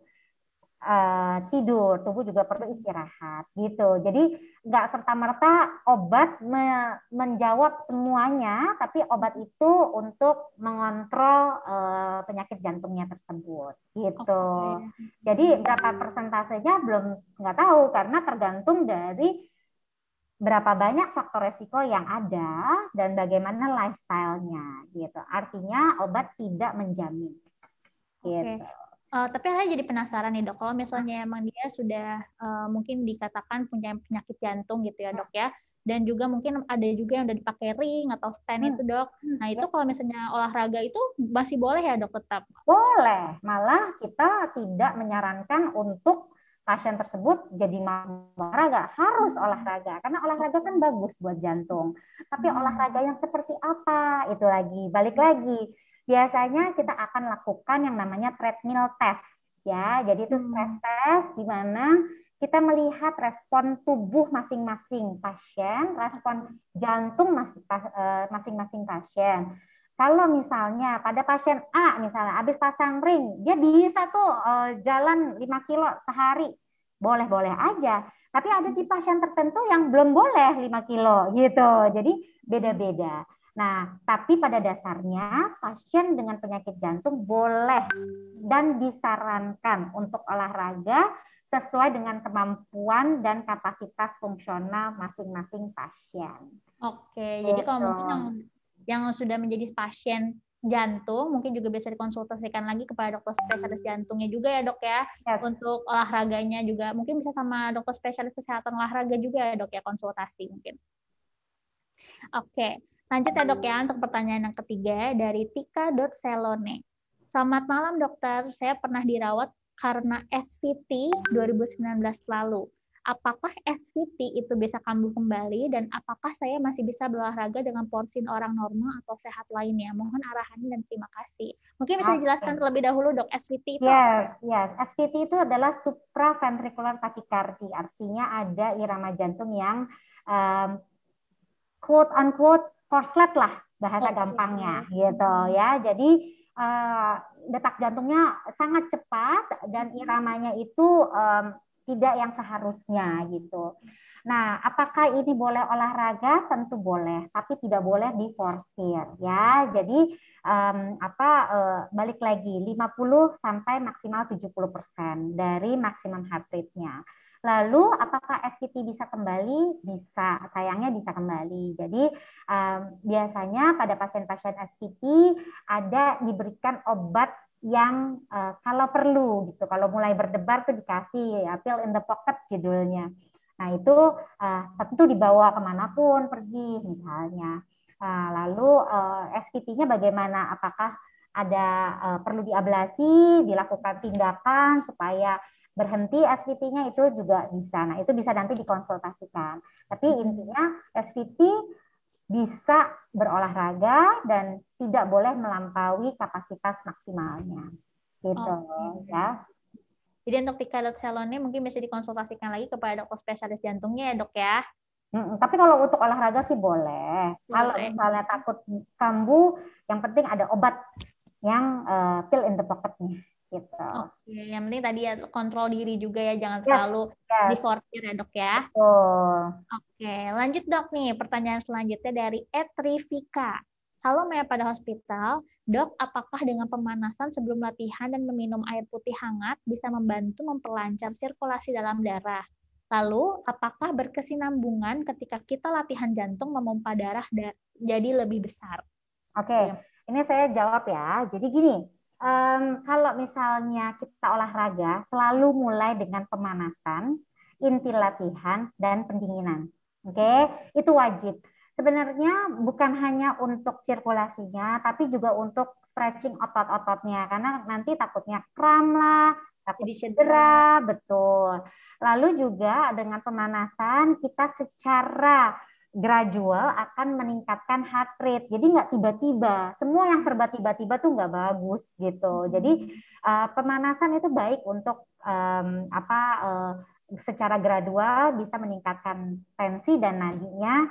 tidur, tubuh juga perlu istirahat gitu. Jadi nggak serta-merta obat menjawab semuanya, tapi obat itu untuk mengontrol penyakit jantungnya tersebut gitu. Oke. Jadi berapa persentasenya belum nggak tahu karena tergantung dari berapa banyak faktor resiko yang ada dan bagaimana lifestyle-nya gitu. Artinya obat tidak menjamin Oke. gitu. Tapi saya jadi penasaran nih, Dok. Kalau misalnya emang dia sudah mungkin dikatakan punya penyakit jantung gitu ya, Dok ya. Dan juga mungkin ada juga yang udah dipakai ring atau stent Hmm. itu, Dok. Nah, itu Ya, kalau misalnya olahraga itu masih boleh ya, Dok, tetap? boleh, malah kita tidak menyarankan untuk pasien tersebut jadi mau olahraga, harus olahraga karena olahraga kan bagus buat jantung. Tapi olahraga yang seperti apa? Itu lagi, balik lagi. Biasanya kita akan lakukan yang namanya treadmill test ya. Jadi itu stress test di mana kita melihat respon tubuh masing-masing pasien, respon jantung masing-masing pasien. Kalau misalnya pada pasien A misalnya habis pasang ring, dia bisa tuh jalan 5 kilo sehari. Boleh-boleh aja. Tapi ada di pasien tertentu yang belum boleh 5 kilo gitu. Jadi beda-beda. Nah, tapi pada dasarnya pasien dengan penyakit jantung boleh dan disarankan untuk olahraga sesuai dengan kemampuan dan kapasitas fungsional masing-masing pasien. Oke, jadi kalau mungkin yang sudah menjadi pasien jantung mungkin juga bisa dikonsultasikan lagi kepada dokter spesialis jantungnya juga ya dok ya. Yes. Untuk olahraganya juga mungkin bisa sama dokter spesialis kesehatan olahraga juga ya dok ya, konsultasi mungkin. Oke, lanjut ya dok ya untuk pertanyaan yang ketiga dari Tika.Selone. Selamat malam dokter, saya pernah dirawat karena SVT 2019 lalu. Apakah SVT itu bisa kambuh kembali dan apakah saya masih bisa berolahraga dengan porsi orang normal atau sehat lainnya? Mohon arahannya dan terima kasih. Mungkin bisa dijelaskan terlebih dahulu dok, SVT itu? Yes. SVT itu adalah supraventricular tachycardia. Artinya ada irama jantung yang quote unquote korslet lah bahasa gampangnya gitu ya. Jadi detak jantungnya sangat cepat dan iramanya itu tidak yang seharusnya gitu. Nah, apakah ini boleh olahraga? Tentu boleh, tapi tidak boleh diforsir ya. Jadi balik lagi 50 sampai maksimal 70% dari maksimum heart rate-nya. Lalu apakah SVT bisa kembali? Bisa, sayangnya bisa kembali. Jadi biasanya pada pasien-pasien SVT ada diberikan obat yang kalau perlu gitu, kalau mulai berdebar tuh dikasih ya, pill in the pocket judulnya. Nah itu tentu dibawa kemanapun pergi misalnya. Lalu SVT-nya bagaimana? Apakah ada perlu diablasi, dilakukan tindakan supaya berhenti SVT-nya, itu juga bisa. Nah itu bisa nanti dikonsultasikan. Tapi intinya SVT bisa berolahraga dan tidak boleh melampaui kapasitas maksimalnya. Gitu ya. Jadi untuk Tika.Selone mungkin bisa dikonsultasikan lagi kepada dokter spesialis jantungnya ya dok ya. Tapi kalau untuk olahraga sih boleh. Kalau misalnya takut kambuh, yang penting ada obat yang pill in the pocket-nya. Gitu. Oke, yang penting tadi ya kontrol diri juga ya, jangan terlalu diforsir ya dok ya. Oke, lanjut dok nih pertanyaan selanjutnya dari Etrivika. Halo Maya pada hospital, dok, apakah dengan pemanasan sebelum latihan dan meminum air putih hangat bisa membantu memperlancar sirkulasi dalam darah? Lalu, apakah berkesinambungan ketika kita latihan jantung memompa darah jadi lebih besar? Oke, ini saya jawab ya. Jadi gini, kalau misalnya kita olahraga, selalu mulai dengan pemanasan, inti latihan, dan pendinginan. Oke, itu wajib. Sebenarnya bukan hanya untuk sirkulasinya, tapi juga untuk stretching otot-ototnya. Karena nanti takutnya kram lah, takut cedera, betul. Lalu juga dengan pemanasan, kita secara gradual akan meningkatkan heart rate. Jadi nggak tiba-tiba. Semua yang serba tiba-tiba tuh nggak bagus gitu. Jadi pemanasan itu baik untuk secara gradual bisa meningkatkan tensi dan nadinya,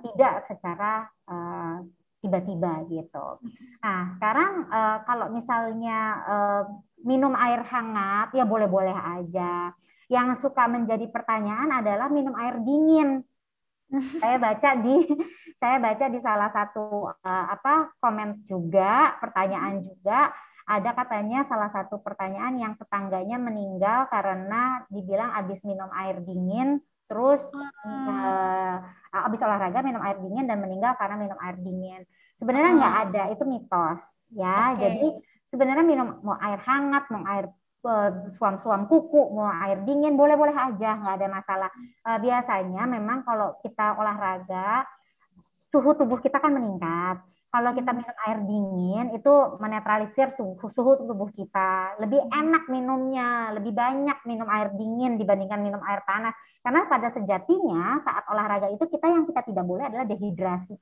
tidak secara tiba-tiba gitu. Nah sekarang kalau misalnya minum air hangat ya boleh-boleh aja. Yang suka menjadi pertanyaan adalah minum air dingin. Saya baca di salah satu komen juga, pertanyaan juga, ada katanya salah satu pertanyaan yang tetangganya meninggal karena dibilang habis minum air dingin, terus habis olahraga minum air dingin dan meninggal karena minum air dingin. Sebenarnya nggak ada, itu mitos ya. Jadi sebenarnya minum mau air hangat, mau air suam-suam kuku, mau air dingin, boleh-boleh aja, nggak ada masalah. Biasanya memang kalau kita olahraga, suhu tubuh kita kan meningkat. Kalau kita minum air dingin itu menetralisir suhu tubuh kita. Lebih enak minumnya, lebih banyak minum air dingin dibandingkan minum air panas. Karena pada sejatinya saat olahraga itu yang kita tidak boleh adalah dehidrasi.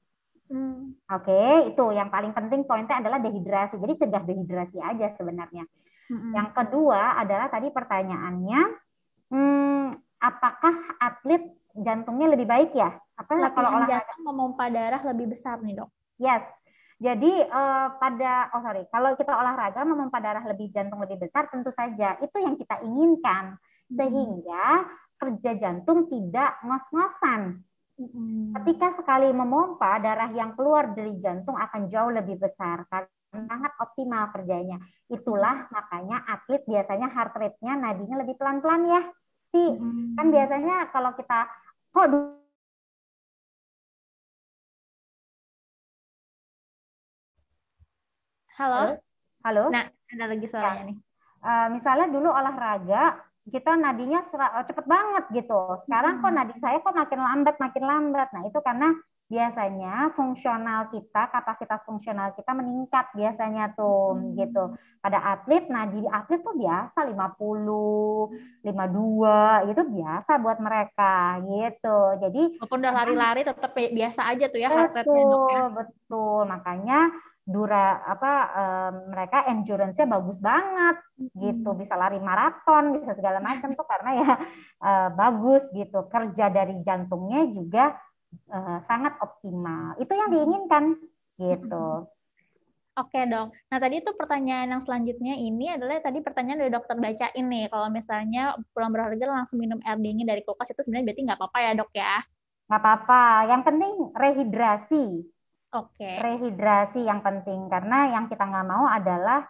Hmm. Oke, itu yang paling penting poinnya adalah dehidrasi. Jadi cegah dehidrasi aja sebenarnya. Yang Mm-mm. kedua adalah tadi pertanyaannya, hmm, apakah atlet jantungnya lebih baik ya? Apa kalau Latihan olahraga? jantung memompa darah lebih besar nih, Dok. Yes. Jadi kalau kita olahraga memompa darah jantung lebih besar, tentu saja itu yang kita inginkan Mm-mm. sehingga kerja jantung tidak ngos-ngosan. Mm-mm. Ketika sekali memompa, darah yang keluar dari jantung akan jauh lebih besar karena sangat optimal kerjanya. Itulah makanya atlet biasanya heart rate-nya nadinya lebih pelan-pelan ya. Kan Mm-mm. biasanya kalau kita kok Halo? halo, halo, Nah, ada lagi ya. suaranya nih. Misalnya dulu olahraga kita nadinya cepet banget gitu. Sekarang kok Mm-mm. nadi saya kok makin lambat, makin lambat. Nah itu karena biasanya fungsional kita, kapasitas fungsional kita meningkat biasanya tuh gitu. Mm-mm. Pada atlet, nadi atlet tuh biasa 50, 52 itu biasa buat mereka gitu. Jadi Walaupun udah memang lari-lari tetap biasa aja tuh ya heart rate-nya, Dok ya. betul, betul. Makanya mereka endurance-nya bagus banget gitu. Mm-mm. Bisa lari maraton, bisa segala macam tuh karena ya bagus gitu. Kerja dari jantungnya juga sangat optimal. Itu yang Mm-mm. diinginkan gitu. Mm-mm. Oke dong. Nah tadi tuh pertanyaan yang selanjutnya ini adalah tadi pertanyaan dari dokter bacain nih. Kalau misalnya pulang berolahraga langsung minum air dingin dari kulkas itu sebenarnya berarti nggak apa-apa ya dok ya? Nggak apa-apa. Yang penting rehidrasi. Oke. Rehidrasi yang penting karena yang kita nggak mau adalah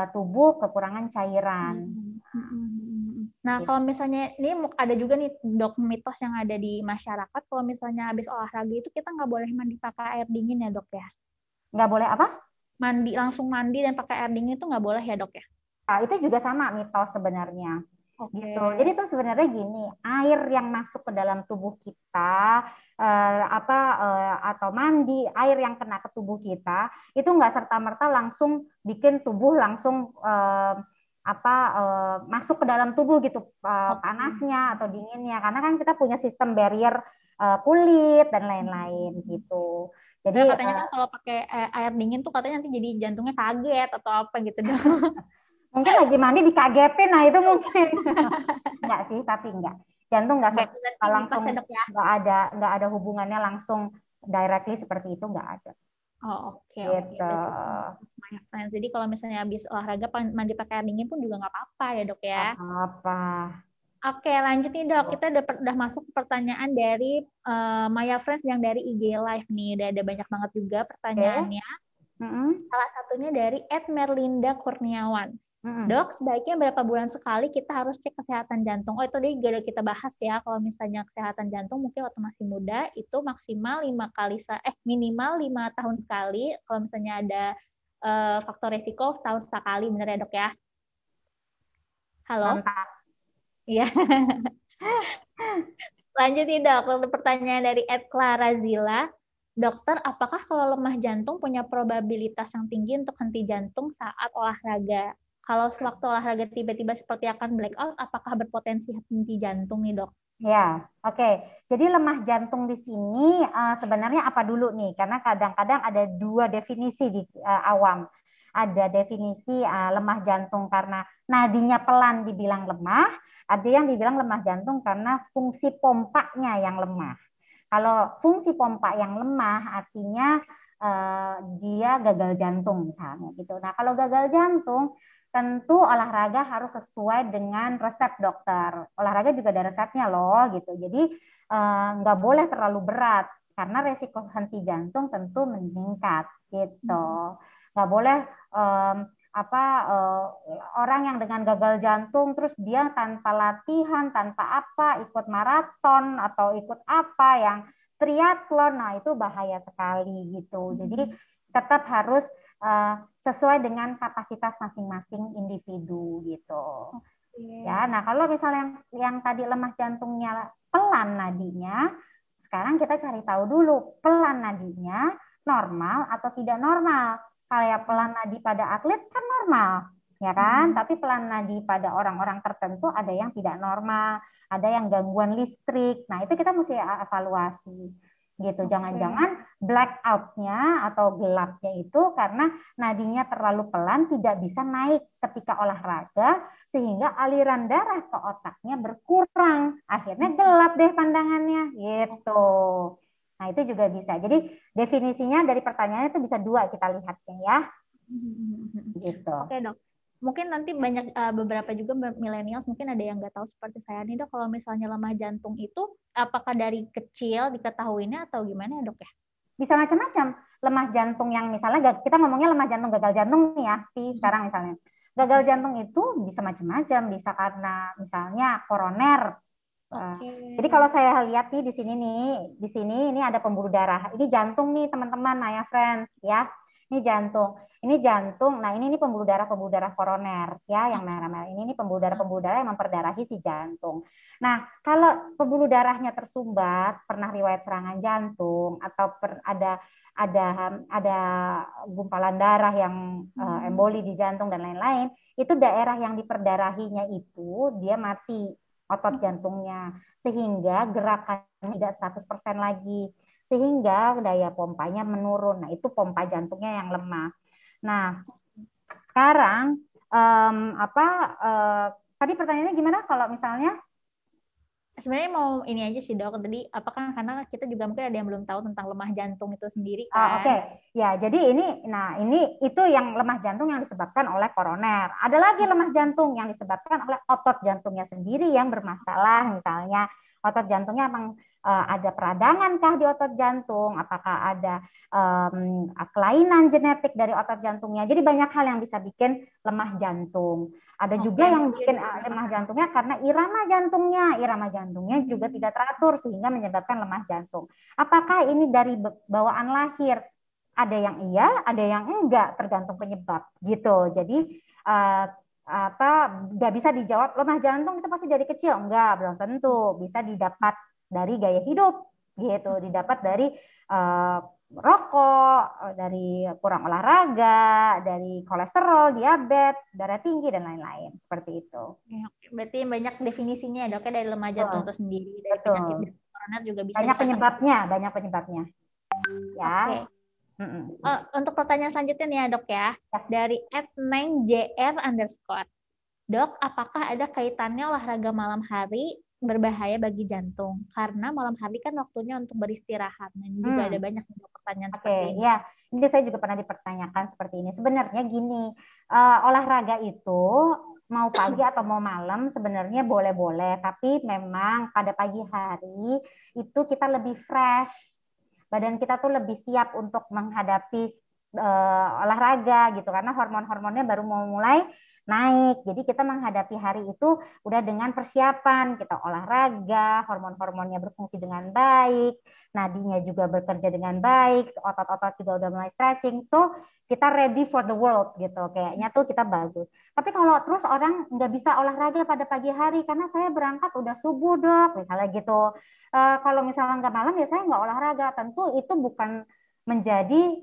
tubuh kekurangan cairan. Hmm, hmm, hmm. Nah, Gitu. kalau misalnya ini ada juga nih dok mitos yang ada di masyarakat, kalau misalnya habis olahraga itu kita nggak boleh mandi pakai air dingin ya dok ya? Nggak boleh apa? Mandi langsung mandi dan pakai air dingin itu nggak boleh ya dok ya? Nah, itu juga sama mitos sebenarnya. Oke. Gitu. Jadi itu sebenarnya gini, air yang masuk ke dalam tubuh kita atau mandi, air yang kena ke tubuh kita itu nggak serta-merta langsung bikin tubuh langsung masuk ke dalam tubuh gitu Oke. panasnya atau dinginnya karena kan kita punya sistem barrier kulit dan lain-lain gitu. Jadi Ya katanya kan kalau pakai air dingin tuh katanya nanti jadi jantungnya kaget atau apa gitu dok. mungkin lagi mandi dikagetin, nah itu mungkin. Enggak sih, tapi enggak. Jantung enggak Berarti berarti mitos langsung ya dok ya? enggak ada hubungannya langsung directly seperti itu enggak ada. Oh oke oke. Gitu. Berarti itu mitos my friends. Jadi kalau misalnya habis olahraga mandi pakai air dingin pun juga nggak apa-apa ya dok ya? Apa? Oke, lanjut nih dok. Kita udah masuk ke pertanyaan dari Maya Friends yang dari IG Live nih. Udah ada banyak banget juga Oke. pertanyaannya. Mm-mm. Salah satunya dari @merlinda Kurniawan. Mm-mm. Dok, sebaiknya berapa bulan sekali kita harus cek kesehatan jantung? Oh, itu tadi udah kita bahas ya. Kalau misalnya kesehatan jantung mungkin waktu masih muda itu maksimal 5 kali, minimal 5 tahun sekali. Kalau misalnya ada faktor resiko setahun sekali, bener ya dok ya? Halo? Mantap. Iya. Lanjut nih dok, untuk pertanyaan dari Clara Zila. Dokter, apakah kalau lemah jantung punya probabilitas yang tinggi untuk henti jantung saat olahraga? Kalau sewaktu olahraga tiba-tiba seperti akan blackout, apakah berpotensi henti jantung nih dok? Ya, oke. Jadi lemah jantung di sini sebenarnya apa dulu nih? Karena kadang-kadang ada dua definisi di awam. Ada definisi lemah jantung karena nadinya pelan dibilang lemah, ada yang dibilang lemah jantung karena fungsi pompanya yang lemah. Kalau fungsi pompa yang lemah artinya dia gagal jantung misalnya gitu. Nah, kalau gagal jantung tentu olahraga harus sesuai dengan resep dokter. Olahraga juga ada resepnya loh gitu. Jadi nggak boleh terlalu berat karena resiko henti jantung tentu meningkat gitu. Nggak boleh um, apa uh, orang yang dengan gagal jantung terus dia tanpa latihan, tanpa apa, ikut maraton atau ikut apa yang triathlon, nah itu bahaya sekali gitu. Jadi tetap harus sesuai dengan kapasitas masing-masing individu gitu. Ya, Oke. nah kalau misalnya yang tadi lemah jantungnya pelan nadinya, sekarang kita cari tahu dulu pelan nadinya normal atau tidak normal. Kayak pelan nadi pada atlet kan normal, ya kan? Tapi pelan nadi pada orang-orang tertentu ada yang tidak normal, ada yang gangguan listrik. Nah, itu kita mesti evaluasi gitu. Jangan-jangan blackout-nya atau gelapnya itu karena nadinya terlalu pelan, tidak bisa naik ketika olahraga, sehingga aliran darah ke otaknya berkurang. Akhirnya gelap deh pandangannya, gitu. Nah, itu juga bisa. Jadi, definisinya dari pertanyaannya itu bisa dua kita lihatnya ya. Gitu. Oke, Dok. Mungkin nanti banyak beberapa juga milenial mungkin ada yang nggak tahu seperti saya nih, Dok. Kalau misalnya lemah jantung itu apakah dari kecil diketahuinya atau gimana ya, Dok ya? Bisa macam-macam. Lemah jantung yang misalnya kita ngomongnya lemah jantung gagal jantung nih ya, sekarang misalnya. Gagal jantung itu bisa macam-macam, bisa karena misalnya koroner. Jadi kalau saya lihat nih di sini ini ada pembuluh darah. Ini jantung nih teman-teman, Naya friends ya. Ini jantung. Ini jantung. Nah, ini pembuluh darah koroner ya, yang merah-merah. Ini pembuluh darah yang memperdarahi si jantung. Nah, kalau pembuluh darahnya tersumbat, pernah riwayat serangan jantung atau ada gumpalan darah yang emboli di jantung dan lain-lain, itu daerah yang diperdarahinya itu dia mati otot jantungnya, sehingga gerakannya tidak 100% lagi, sehingga daya pompanya menurun. Nah, itu pompa jantungnya yang lemah. Nah, sekarang tadi pertanyaannya gimana kalau misalnya? Sebenarnya mau ini aja sih, Dok. Tadi apakah karena kita juga mungkin ada yang belum tahu tentang lemah jantung itu sendiri kan? Oke. Ya, jadi ini itu yang lemah jantung yang disebabkan oleh koroner. Ada lagi lemah jantung yang disebabkan oleh otot jantungnya sendiri yang bermasalah. Misalnya otot jantungnya emang ada peradangan kah di otot jantung? Apakah ada kelainan genetik dari otot jantungnya? Jadi banyak hal yang bisa bikin lemah jantung. Ada juga yang bikin lemah jantungnya karena irama jantungnya juga tidak teratur sehingga menyebabkan lemah jantung. Apakah ini dari bawaan lahir? Ada yang iya, ada yang enggak, tergantung penyebab gitu. Jadi nggak bisa dijawab lemah jantung itu pasti dari kecil, enggak, belum tentu. Bisa didapat dari gaya hidup gitu, didapat dari rokok, dari kurang olahraga, dari kolesterol, diabetes, darah tinggi dan lain-lain seperti itu. Berarti banyak definisinya ya, Dok, dari lemah jantung itu sendiri, dari Betul. penyakit koroner juga bisa. Banyak penyebabnya. Ya. Untuk pertanyaan selanjutnya nih ya, Dok ya, dari @9jr_. Dok, apakah ada kaitannya olahraga malam hari berbahaya bagi jantung? Karena malam hari kan waktunya untuk beristirahat. Nah, ini juga ada banyak pertanyaan seperti ini. Ya, ini saya juga pernah dipertanyakan seperti ini. Sebenarnya gini, olahraga itu mau pagi atau mau malam sebenarnya boleh-boleh, tapi memang pada pagi hari itu kita lebih fresh, badan kita tuh lebih siap untuk menghadapi olahraga gitu, karena hormon-hormonnya baru mau mulai naik. Jadi kita menghadapi hari itu udah dengan persiapan, kita olahraga, hormon-hormonnya berfungsi dengan baik, nadinya juga bekerja dengan baik, otot-otot juga udah mulai stretching. So, kita ready for the world gitu. Kayaknya tuh kita bagus. Tapi kalau terus orang nggak bisa olahraga pada pagi hari karena saya berangkat udah subuh, Dok, misalnya gitu. Kalau misalnya nggak malam ya saya nggak olahraga. Tentu itu bukan menjadi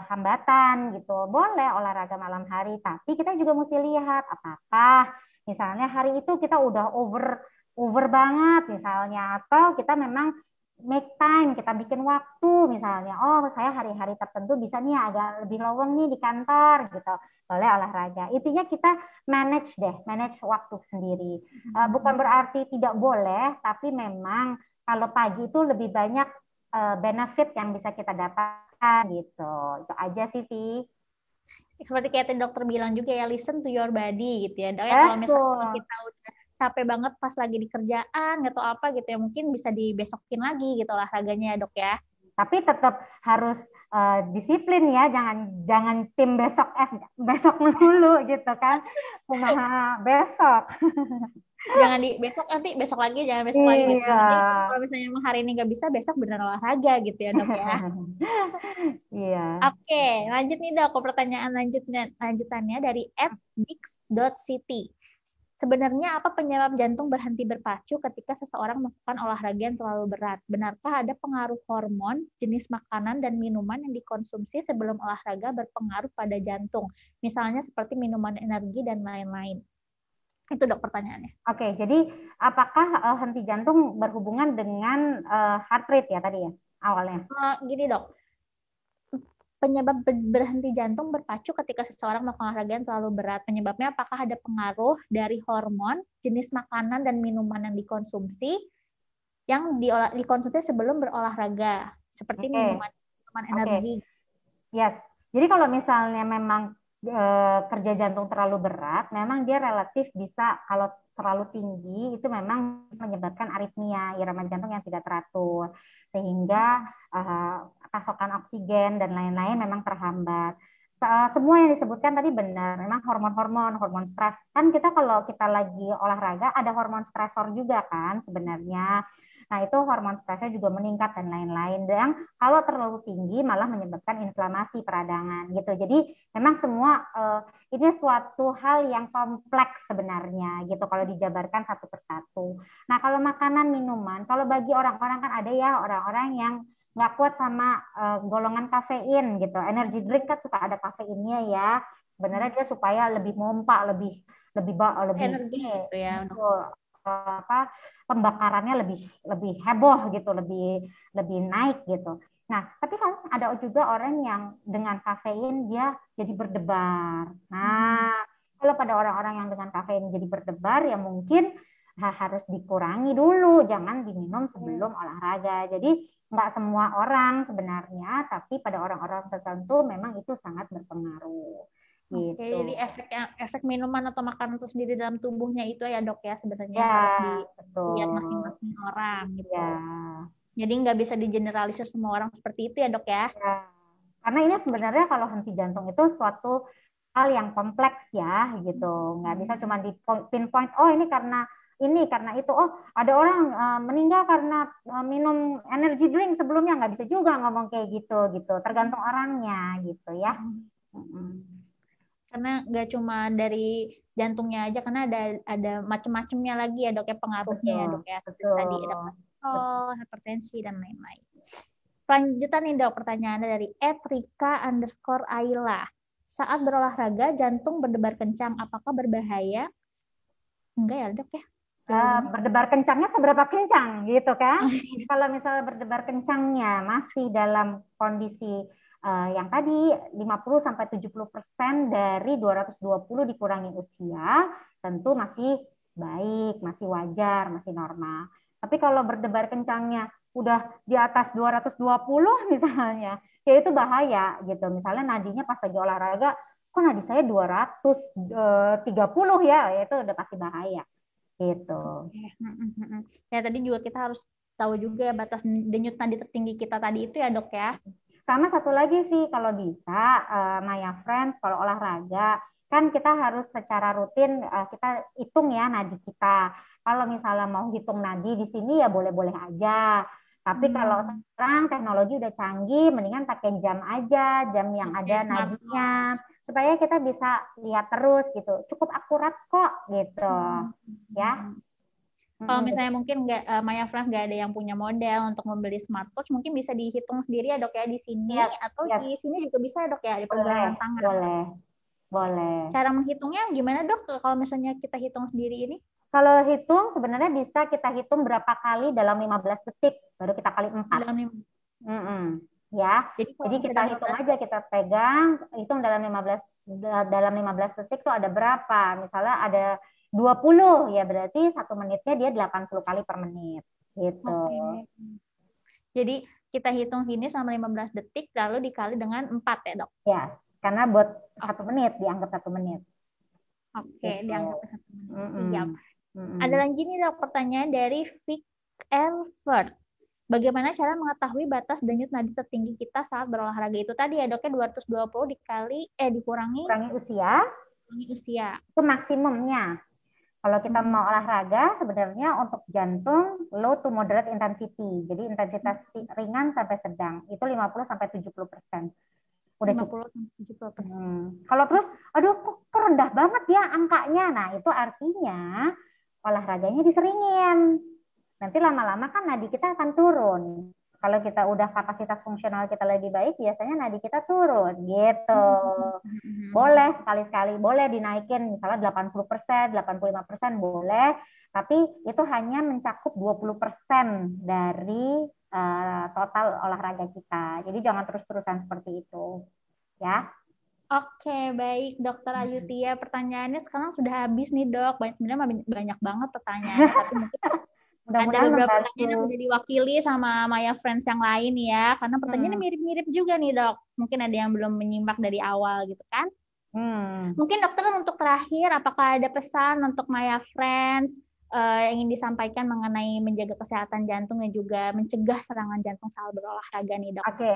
hambatan gitu. Boleh olahraga malam hari, tapi kita juga mesti lihat apakah misalnya hari itu kita udah over banget misalnya, atau kita memang make time, kita bikin waktu misalnya. Oh, saya hari-hari tertentu bisa nih agak lebih lowong nih di kantor gitu. Boleh olahraga. Intinya kita manage waktu sendiri. Bukan berarti tidak boleh, tapi memang kalau pagi itu lebih banyak benefit yang bisa kita dapatkan gitu. Itu aja sih, Vi. Seperti kayak dokter bilang juga ya, listen to your body gitu ya. Kalau misalnya kita udah capek banget pas lagi di kerjaan atau apa gitu ya, mungkin bisa dibesokin lagi gitu olahraganya, Dok ya. Tapi tetap harus disiplin ya, jangan tim besok dulu gitu kan. Kumaha besok. Jangan nanti besok lagi, jangan besok lagi gitu. Nanti kalau misalnya emang hari ini nggak bisa, besok bener olahraga gitu ya, Dok ya. Iya. Oke, lanjut nih, Dok, ke pertanyaan lanjutannya dari @dix.city. Sebenarnya apa penyebab jantung berhenti berpacu ketika seseorang melakukan olahraga yang terlalu berat? Benarkah ada pengaruh hormon, jenis makanan, dan minuman yang dikonsumsi sebelum olahraga berpengaruh pada jantung? Misalnya seperti minuman energi dan lain-lain. Itu dok pertanyaannya. Oke, jadi apakah henti jantung berhubungan dengan heart rate ya tadi ya awalnya? Gini dok, penyebab berhenti jantung berpacu ketika seseorang melakukan olahraga yang terlalu berat. Penyebabnya apakah ada pengaruh dari hormon, jenis makanan, dan minuman yang dikonsumsi dikonsumsi sebelum berolahraga, seperti Oke, minuman oke, energi. yes. Jadi kalau misalnya memang kerja jantung terlalu berat, memang dia relatif bisa kalau terlalu tinggi itu memang menyebabkan aritmia, irama jantung yang tidak teratur, sehingga pasokan oksigen dan lain-lain memang terhambat. Semua yang disebutkan tadi benar, memang hormon-hormon, hormon stres. Kan kita kalau kita lagi olahraga ada hormon stresor juga kan sebenarnya. Nah, itu hormon stresnya juga meningkat dan lain-lain. Dan kalau terlalu tinggi malah menyebabkan inflamasi peradangan gitu. Jadi memang semua ini suatu hal yang kompleks sebenarnya gitu kalau dijabarkan satu persatu. Nah, kalau makanan minuman, kalau bagi orang-orang kan ada ya orang-orang yang nggak kuat sama golongan kafein gitu. Energy drink kan suka ada kafeinnya ya. Sebenarnya dia supaya lebih mompa, lebih lebih lebih Energi ini gitu ya. betul, apa pembakarannya lebih lebih heboh gitu, lebih lebih naik gitu. Nah, tapi kan ada juga orang yang dengan kafein dia jadi berdebar. Nah, kalau pada orang-orang yang dengan kafein jadi berdebar ya mungkin harus dikurangi dulu, jangan diminum sebelum olahraga. Jadi nggak semua orang sebenarnya, tapi pada orang-orang tertentu memang itu sangat berpengaruh. Oke, Gitu. jadi efek minuman atau makanan itu sendiri dalam tubuhnya itu ya dok ya sebenarnya Ya, yang harus dilihat betul. masing-masing orang gitu. Ya. Jadi nggak bisa digeneralisir semua orang seperti itu ya dok ya. Ya, karena ini sebenarnya kalau henti jantung itu suatu hal yang kompleks ya gitu. Nggak bisa cuma di pinpoint, oh ini karena itu. Oh, ada orang meninggal karena minum energy drink sebelumnya. Nggak bisa juga ngomong kayak gitu gitu. Tergantung orangnya gitu ya. Mm-mm. Karena nggak cuma dari jantungnya aja, karena ada macam-macamnya lagi ya dok ya pengaruhnya ya Betul, dok ya. Seperti tadi ada betul, betul. kolesterol, hipertensi dan lain-lain. Lanjutan nih dok pertanyaannya dari @rika_ayla. Saat berolahraga jantung berdebar kencang, apakah berbahaya? Enggak ya dok ya jawabannya. Berdebar kencangnya seberapa kencang gitu kan? Kalau misalnya berdebar kencangnya masih dalam kondisi yang tadi 50 sampai 70% dari 220 dikurangi usia, tentu masih baik, masih wajar, masih normal. Tapi kalau berdebar kencangnya udah di atas 220 misalnya, ya itu bahaya gitu. Misalnya nadinya pas lagi olahraga, kok nadi saya 230 ya, itu udah pasti bahaya gitu. Ya tadi juga kita harus tahu juga ya batas denyut nadi tertinggi kita tadi itu ya dok ya. Sama satu lagi sih kalau bisa Maya Friends kalau olahraga kan kita harus secara rutin kita hitung ya nadi kita. Kalau misalnya mau hitung nadi di sini ya boleh-boleh aja. Tapi kalau sekarang teknologi udah canggih, mendingan pakai jam aja, jam yang Oke, ada smartwatch. nadinya supaya kita bisa lihat terus gitu. Cukup akurat kok gitu. Ya. Kalau Mm-mm. misalnya mungkin nggak Maya Frans nggak ada yang punya modal untuk membeli smartwatch, mungkin bisa dihitung sendiri ya dok ya di sini Yes, atau yes, di sini juga bisa ya dok ya di boleh, pergelangan tangan. boleh, boleh. Cara menghitungnya gimana dok? Kalau misalnya kita hitung sendiri ini? Kalau hitung sebenarnya bisa kita hitung berapa kali dalam 15 detik, baru kita kali 4. Dalam Mm-mm. Ya. Jadi kalau Jadi misalnya kita dalam hitung 15 aja, kita pegang, hitung dalam 15 detik tuh ada berapa? Misalnya ada 20 ya berarti 1 menitnya dia 80 kali per menit. Gitu. Oke. Jadi kita hitung sini selama 15 detik lalu dikali dengan 4 ya dok. Ya, karena buat Oh, 1 menit, dianggap 1 menit. oke, Gitu. dianggap 1 menit. Siap. Mm-mm. Ada Mm-mm. lagi nih dok pertanyaan dari Vic Elford. Bagaimana cara mengetahui batas denyut nadi tertinggi kita saat berolahraga itu tadi ya doknya 220 dikurangi Kurangi usia, usia. itu maksimumnya. Kalau kita Mm-mm. mau olahraga, sebenarnya untuk jantung low to moderate intensity. Jadi intensitas ringan sampai sedang. Itu 50 sampai 70%. Udah cukup. 50-70%. Kalau terus, aduh kok rendah banget ya angkanya. Nah, itu artinya olahraganya diseringin. Nanti lama-lama kan nadi kita akan turun. Kalau kita udah kapasitas fungsional kita lagi baik, biasanya nadi kita turun gitu. Boleh sekali-sekali, boleh dinaikin misalnya 80%, 85% boleh, tapi itu hanya mencakup 20% dari total olahraga kita. Jadi jangan terus-terusan seperti itu. Ya. Oke, baik Dokter Ayutia. Pertanyaannya sekarang sudah habis nih dok. Sebenarnya banyak banget pertanyaannya, tapi mungkin ada Mudah-mudahan beberapa membantu. pertanyaan yang sudah diwakili sama Maya Friends yang lain ya. Karena pertanyaannya mirip-mirip juga nih dok. Mungkin ada yang belum menyimak dari awal gitu kan. Mungkin dokter untuk terakhir, apakah ada pesan untuk Maya Friends yang ingin disampaikan mengenai menjaga kesehatan jantung dan juga mencegah serangan jantung saat berolahraga nih dok? Oke,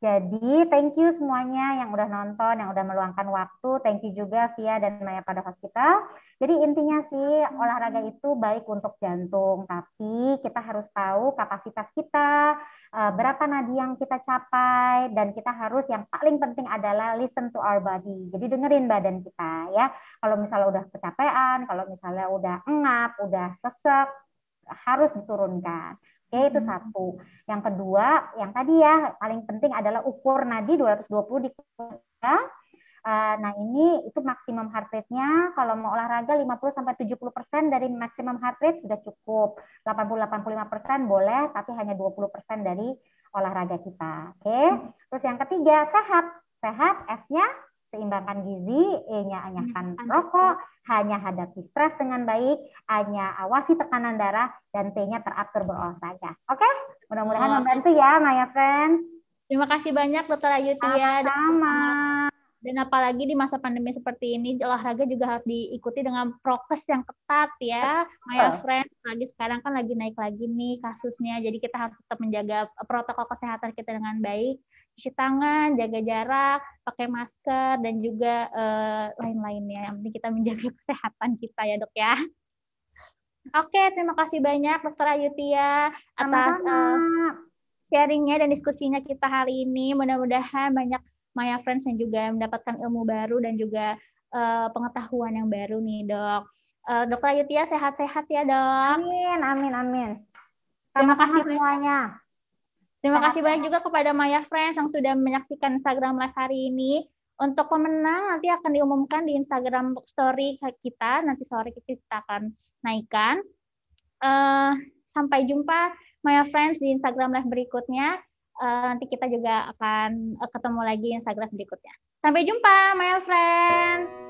jadi thank you semuanya yang udah nonton, yang udah meluangkan waktu. Thank you juga Via dan Maya pada Hospital. Jadi intinya sih olahraga itu baik untuk jantung, tapi kita harus tahu kapasitas kita, berapa nadi yang kita capai, dan kita harus yang paling penting adalah listen to our body. Jadi dengerin badan kita ya. Kalau misalnya udah kecapean, kalau misalnya udah engap, udah sesek, harus diturunkan. Oke, itu satu. Yang kedua, yang tadi ya, paling penting adalah ukur nadi 220 di ya. Nah, ini itu maksimum heart rate-nya. Kalau mau olahraga 50-70% dari maksimum heart rate sudah cukup. 80-85% boleh, tapi hanya 20% dari olahraga kita. Oke. Terus yang ketiga, sehat. Sehat, S-nya seimbangkan gizi, E-nya anyahkan rokok, hanya hadapi stres dengan baik, A-nya awasi tekanan darah, dan T-nya teratur berolahraga. Oke? Mudah-mudahan membantu ya, Maya Friends. Terima kasih banyak Dokter Ayutia. Sama-sama. Dan apalagi di masa pandemi seperti ini, olahraga juga harus diikuti dengan prokes yang ketat ya, Maya Friends. Lagi sekarang kan lagi naik lagi nih kasusnya, jadi kita harus tetap menjaga protokol kesehatan kita dengan baik. Cuci tangan, jaga jarak, pakai masker, dan juga lain-lainnya. Yang penting kita menjaga kesehatan kita ya dok ya. Oke, terima kasih banyak Dokter Ayutia atas sharingnya dan diskusinya kita hari ini. Mudah-mudahan banyak Maya Friends yang juga mendapatkan ilmu baru dan juga pengetahuan yang baru nih dok. Dokter Ayutia sehat-sehat ya dok. Amin, amin, amin. Terima kasih semuanya. Terima kasih banyak juga kepada Maya Friends yang sudah menyaksikan Instagram Live hari ini. Untuk pemenang nanti akan diumumkan di Instagram Story kita. Nanti sore kita akan naikkan. Sampai jumpa Maya Friends di Instagram Live berikutnya. Nanti kita juga akan ketemu lagi di Instagram berikutnya. Sampai jumpa Maya Friends.